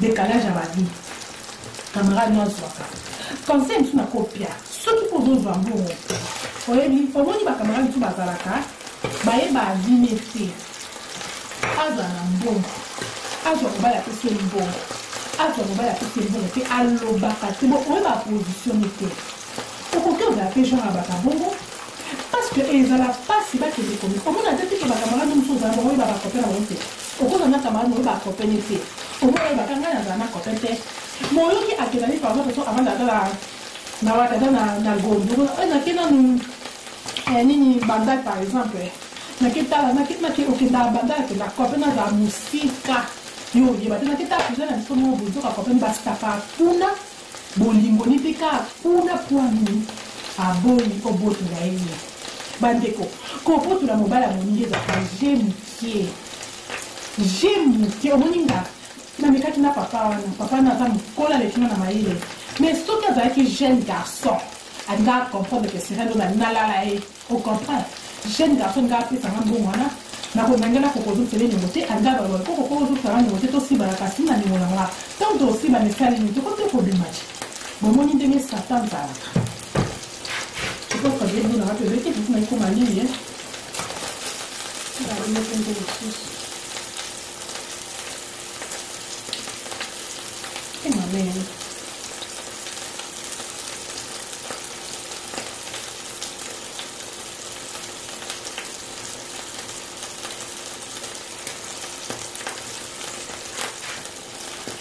décalage à la vie camarade non soit quand c'est une copia ce qui pose aux ambons oyebi au moins ba camarade tu bazalaka baye ba vinete azana mbongo azo ba la question mbongo azo ba la question mbongo te alobaka te bo oye ba position te okoki ozala genre abaka bongo parce que ezala pasi bakende komi omona te ke bacamarade mosusu ozala bongo oyeba bacopain na bango te okozala na camarade oyeba bacopain te omona oyebaka ngai nazala na copain te moyoki akendani par exemple so avant dada na watata na gondo nake nanu nini bandal par exemple naketala okenda bandal akenda copain nazala mosika yo oyeba te naketala kuza na biso mo bozoka copain basitaka kuna bolingo ni te ka kuna poani aboyi obotola ye bandeko kopotula mobali ya moningi ezaka jemukie omoni nga namekaki na papa wana papa na aza mokola lekino na mayele mais soki azalaki jeune garçon alinga comprendre que sirendo na nalala ye ocomprendre jeune garçon nga apesanga mbongo wana nakonangela kokozosele ningo te alinga baloba kokozosala ningo te tosibala kasi na ningo nanga tant tosibana esali ningo te kote kobima te bomoni ndenge satan zalaka je pense que je vais vous rappeler que vous n'avez pas mal lié. On va remettre un peu de sauce. Et ma mère.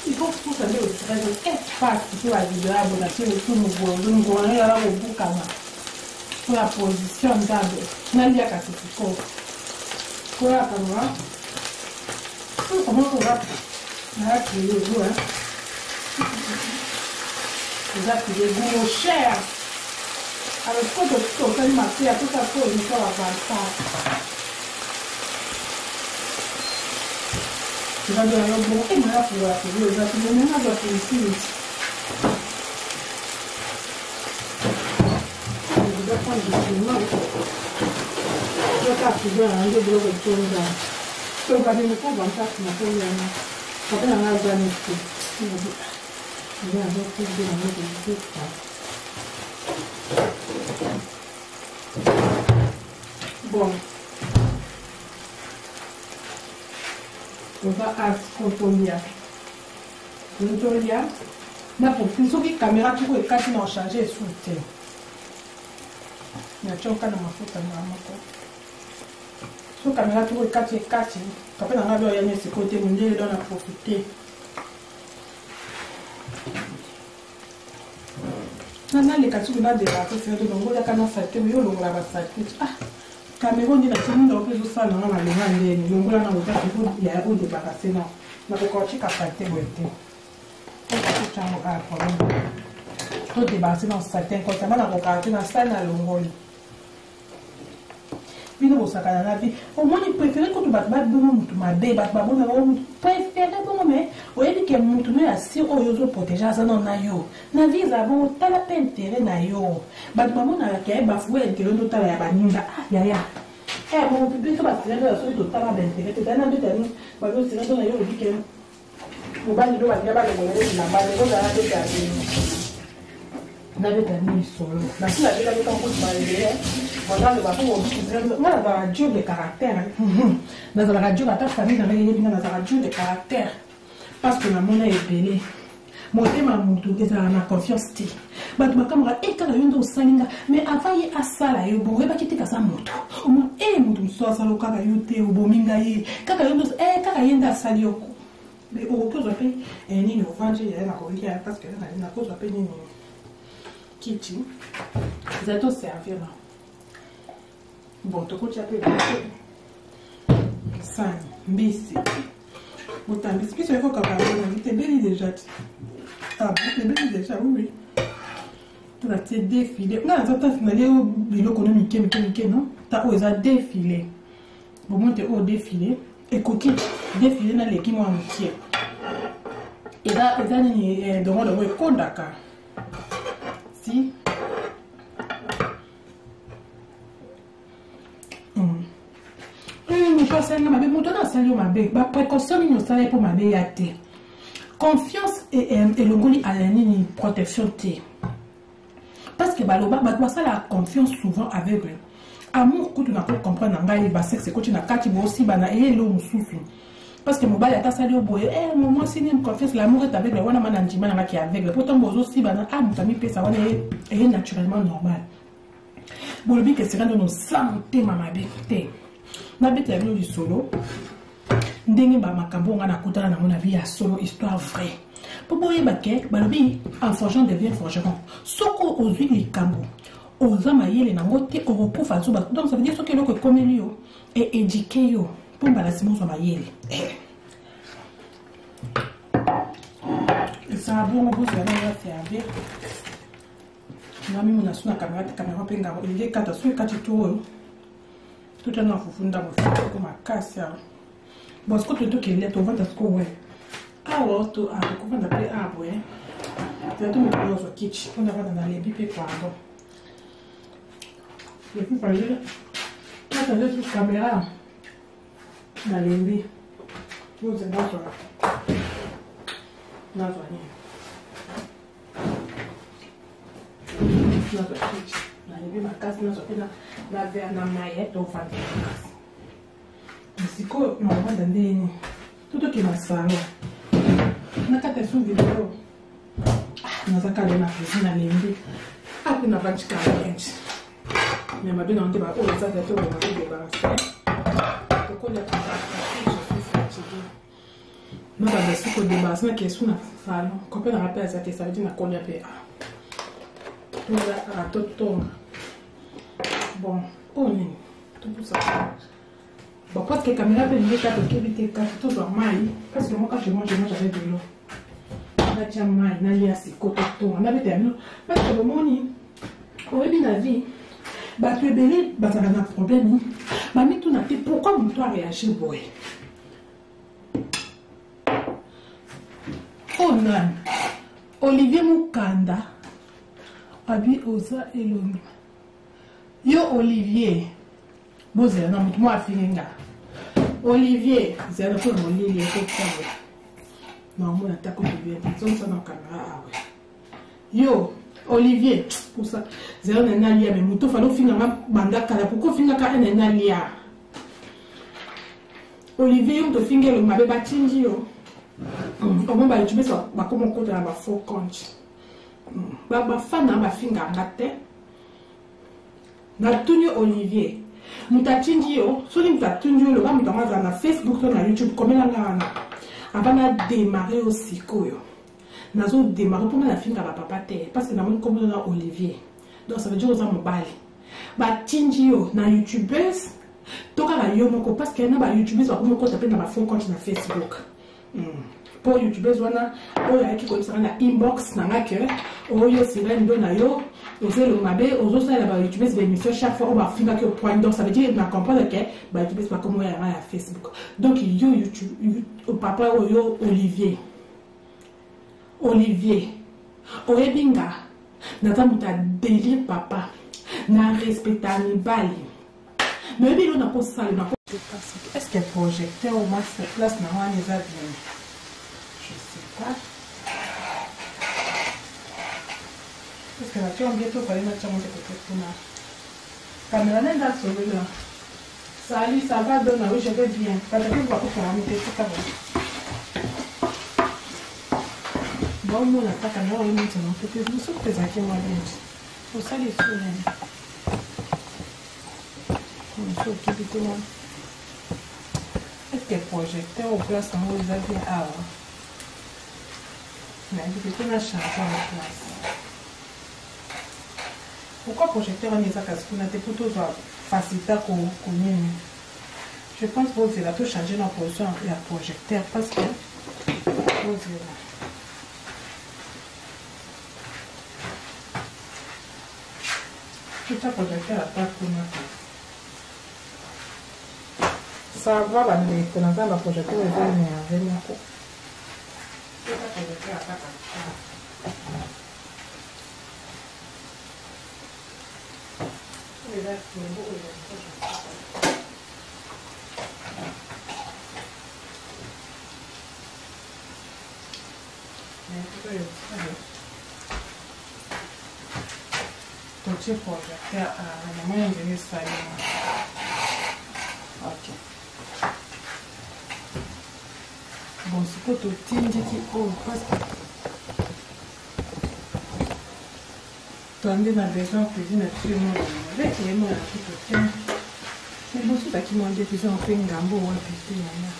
Il faut que vous savez aussi que espace sur la vidéo abonnation et tout nous voyons là au bout quand même. Pour la position d'âme, Nadia Kassiko. Pour la caméra, comment on va créer le goût, hein? Vous avez des goûts chers. Alors, il faut que tu fasses ma fille à tout à fait une fois avant ça. Tu vas donner un bon et maintenant pour la fille, vous avez donné un bon ici. Je vais prendre du piment. Je vais faire un peu de l'eau de tourne. Je vais faire une fois dans ça, je vais faire un peu de l'organisme. Je vais avoir plus de l'organisme. Bon. On va à Contolia. Contolia. Mais pour plus de caméra, tu peux écarter dans changer sous le thé. Nachoka na mafuta na mako. So kamera tu ekati kapena ngabyo ya nyesi kote mundele dona profiter. Nana le katu na de la c'est de ngo ya kana sate yo longola ba sate. Ah. Kamera ndi na tini ndo pezo sana na malenga ndeni longola na ngota ko ya o de ba kasena. Na ko ko chika sate bote. Ko ko chango a problème. To de ba sena sate ko tama na ko ka na sana longoli. Bino bosakana na vie au moins il préférait que tu battes bon tu m'as bé bat bon préféré bon mais oyebi ke mutu no ya si oyo ozoprotege aza no na yo na vie eza bongo tala mpe intere na yo bato bamonaka ke bafuwe intere totala ya baninga yaya bon biso basirendo ya soki totala baintere totali na mbetani bazosirendo na yo oyebi ke mobali lo balinga balongolele bilamba lelo ozala beta na beta ni solo nasi na beta beta moko balele bonaloba po nga nazalaka dur de caractère nazalaka dur ata famille nanga yeyebi nga nazalaka dur de caractère parce que namona ebele motema mutu ezalaka na confiance te bato bakamaka kaka yo nde osalinga mais avant ye asala yo bo oyebaki te kaza moto motu mosusu asala kaka yo te obominga ye kaka yo nde kaka ye nde asali yo mais okozwa mpe nini ovandi yaye nakolia parce que nakozwa mpe nini kiti ezali toservir bon tokotia mpe sani mbisi botambisi biso ekokaka bonangi te ebeli déjà te ebeli déjà oui tonatie défilé nga naza tasi nalie oyo biloko no mike non ta oyo eza défilé bomonte oyo défilé ekoki défilé na leki mwa mokie eza nini dongo ekondaka si moto asalinga mabe moto na asali yo mabe baprécaution nini osala ye mpo mabe ya te confiance elongoli ala nini protection te parce que baloba bato basala confiance souvent aveugle amour kutu na comprendre na ngai basexe ekoti na kati boosiba na eyelo mosusu parce que mobali ata asali yo boye mwasi nini confiance l'amour est aveugle wana mana ndima na ngaki aveugle po ntango ozosiba na moto amipesa wana eye naturellement normal bolobi ke sirando nosala motema mabe te nabeta ya bino lisolo ndenge bamakambo nga nakutana nango na vie ya solo histoire vraie po boyeba ke balobi en forgeant devient forgeron soko ozwi likambo oza mayele nango te okokufa zuba donc ça veut dire soki eloko ekomeli yo éduke yo mpo mbala nsima ozwa mayele esala bongo bozala ya servir nami mona suna kamera mpe ngango elingi ekata so ekati to oyo tutana fufu ndambo ko makasi awa bon siko totokelia tovanda siko we awa kovanda mpe aboye teato mokolo ozwa kichi mpona vanda na lebi mpe pardon efufaile atande su kamera na lebi oze nazwa nini nazwa kichi nalebi makasi nazwa mpe na ver na maye tovanda makasi sikoyo naovanda ndeni totokema salon nakata su video naza kale na presi na lembi ape navandi kalenji me mabe na nde baoyo eza te todebarase tokolia nabanda siko debarase nakesu na salon kope na rape aza te savedi nakolia mpe totonga bon oyo nini topusa bon parce que caméra peut dire que tu es tout normal parce que moi quand je mange avec de l'eau na tia mai na lia sikoto to na bete amino parce que bomoni oyebi na vie bato ebele bazala na problème mami tuna te pourquoi moto a réagi boye oh non Olivier Mukanda abi oza elongi yo Olivier bozela na mutu mo afilinga Olivier zela ko molili ko kwa mamu na tako Olivier zonsa na kamera awe yo Olivier pour ça zela na nalia me mutu falo finga banda kala pourquoi finga ka na nalia Olivier yo to finga lo mabe batinji yo omo ba YouTube so ba komo ko na ba faux compte ba fana ba finga ngate na tunyo Olivier mutatinji yo soli mutatinji yo loba mutamaza na Facebook to na YouTube komela ngana abana démarrer aussi koyo nazo démarrer pour na finga ba papa te parce que na mon comme na Olivier donc ça veut dire aux mobali ba tinji yo na YouTubers toka la yo moko parce que na ba YouTubers ba komoko taper na ba faux compte na Facebook pour YouTubers wana oyo ayaki kolisaka na inbox na nga ke oyo sirene ndo na yo ozelo mabe ozosala ba YouTubers ba émission chaque fois on va finga que point donc ça veut dire na comprendre que ba YouTubers ba comme ya Facebook donc yo YouTube papa oyo Olivier Olivier oyebinga naza moto délire papa na respecta mibali mais oyebi elo nakosala est-ce que projecteur au master place na wana eza bien je sais pas est-ce que natia bientôt fallait natia monte peut-être kuna caméra nenda solela salut ça va dona oui je vais bien parce que je vais faire un petit peu bon mon attaque à moi maintenant peut-être nous sommes présents moi bien pour ça les filles on se occupe de moi est-ce que le projecteur au place en haut ils avaient ah mais peut-être on a changé en place pourquoi projecteur on est à casse qu'on a des photos faciliter qu'on je pense que c'est là tout changer la position et la projecteur parce que tout ça projecteur à part pour ça va mais pour l'instant la projecteur est pas énervé moi tout ça projecteur à part Petit projecteur à la main de ça. Ok. Bon, c'est quoi tout le temps qui parce que tandis dans besoin cuisine absolument avec les mots qui te tiennent. C'est bon, c'est qui m'ont dit qu'ils ont fait une gambo ou un petit moment.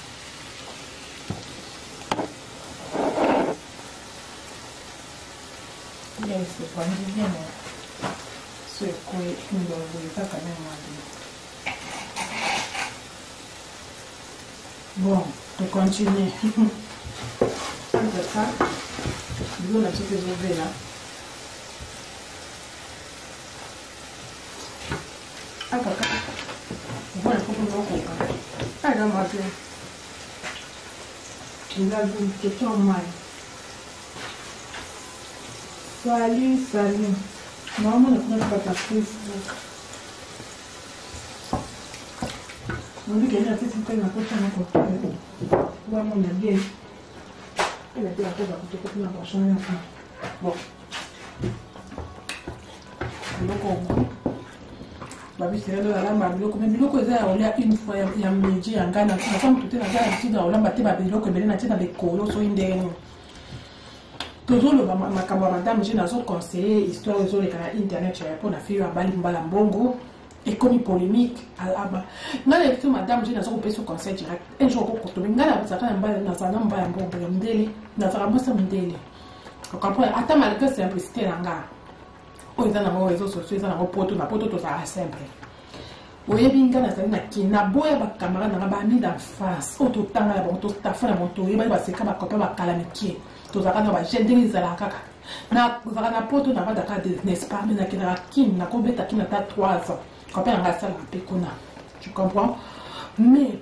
C'est pas bien. C'est quoi une bonne pas quand même. Bon, on continue. Comme ça, nous on a tout fait là. Ah kaka, voilà pourquoi on va faire. Ah là moi bien. Il a une question mal. Salut, salut. Maman ne prend pas ta Facebook. On dit qu'elle a fait ce qu'elle n'a pas fait encore. Maman a bien. Elle a dit à cause de la n'a pas changé. Bon. Donc on va c'est là la mabiloko mais biloko eza olia une fois ya midi ya ngana na femme tout est na tina olamba te ba biloko ebele na tina bekolo so indeni. Toujours le madame, j'ai un conseiller, histoire de la internet, j'ai répondu à faire un bali mbongo et comme polémique à l'aba. Dans madame, j'ai un conseil direct. Un jour, quand on a un bal, dans un mbala mbongo, dans un mbala mbongo. Donc après, attends malgré simplicité langa. Oh, ils ont un réseau social, ils ont un poto, na poto tout ça simple. Oye binga na zali na kina boya ba camarade na ba mis d'en face. O to tanga la bon to ta fa na bon to yeba ba seka ba copain ba kala mikie. To zaka na ba jendeli zala kaka. Na zaka na poto na ba daka n'est-ce pas mais na kina kin na ko beta kina ta 3 ans. Copain nga sala pe kona. Tu comprends? Mais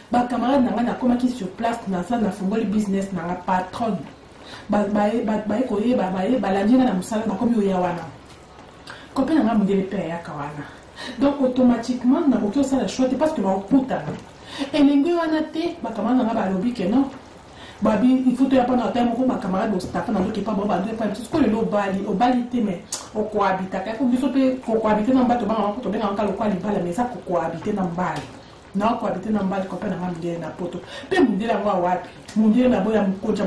ba camarade na na koma ki sur place na ça na fongoli business na nga patron. Ba ko yeba ba la ndina na musala ba komi oya wana. Copain nga mundele pe ya kawana. Donc automatiquement na ko ça la choix parce que ba okuta et lingue wana te ba camarade na ba lobby que non babi il faut te apprendre à temps ko ba camarade au staff na doki pas ba ba pas parce que le obali te mais o cohabiter ka ko biso pe ko cohabiter na mbato ba ko to benga nkalo kwa libala mais ça ko cohabiter na mbali na cohabiter na mbali ko pe na ngambile na poto pe mundela ngwa wapi mundele na boya mkoja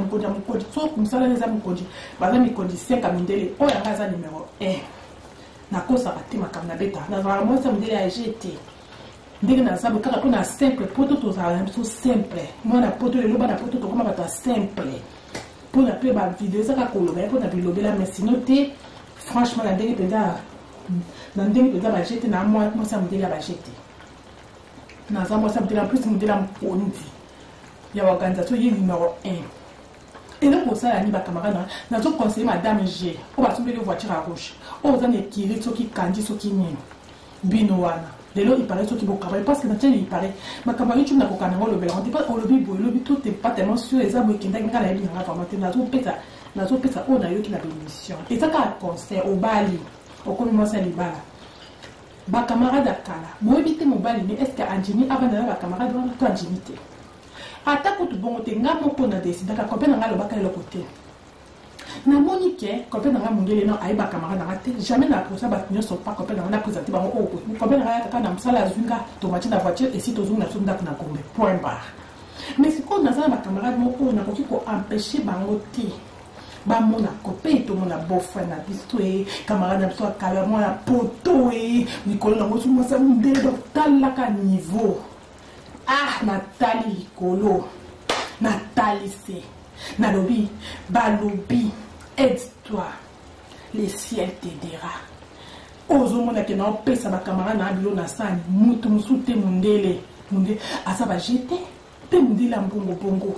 so kumsala neza mkoji ba za mikoji 5 mindele o ya ngaza numéro 1 na kosa batima kam na beta na za mo sa mundele a jeté ndenge na zabu kaka kuna simple poto to za so simple mo na poto le loba na poto to koma bata simple pour la pe ba vidéo ça ka koloba pour na bilobe la mais sinon te franchement la ndenge penda na ndenge penda ba jeté na mo sa mundele ba jeté na za mo sa mundele en plus mundele mkondi ya organisation yi numéro 1. Et donc pour ça la ni ba camarade na to conseiller madame G o ba tumbe le voiture à rouge o za ne kiri to ki kandi so ki nini bino wana lelo il paraît qui beaucoup parce que maintenant il paraît ma camarade tu n'as qu'un rôle le on dit pas on le bibo le bito t'es pas tellement sûr les amis qui n'ont pas bien vraiment nazo pesa on a eu qui la bénédiction et ça qu'un concert au Bali au commence à libala ba camarade akala moi éviter mon Bali mais est-ce que Anjini avant d'aller ba camarade on peut Anjinité ata ko tu bon te ngamo ko na décider ka kopena ngalo ba ka le côté na monique kopena ngamo ngele no ai ba camarade na te jamais na pour ça ba nyonso pas kopena na présenter ba ko kopena ngaya ka na msala zunga to mati na voiture et si to zunga na sunda na kombe point barre mais si ko na za ba camarade mo ko na ko empêcher bango te ba mona copé to mona boyfriend na bisto e camarade na so kala mona poto e nikolo na mo suma sa mundele do tala ka niveau ah Nathalie Kolo Nathalie c'est Nalobi Balobi aide-toi le ciel t'aidera ozo mona ke na pesa ba camarade na bilo na sani mutu musute mundele asa ba jeter pe mundele mbongo bongo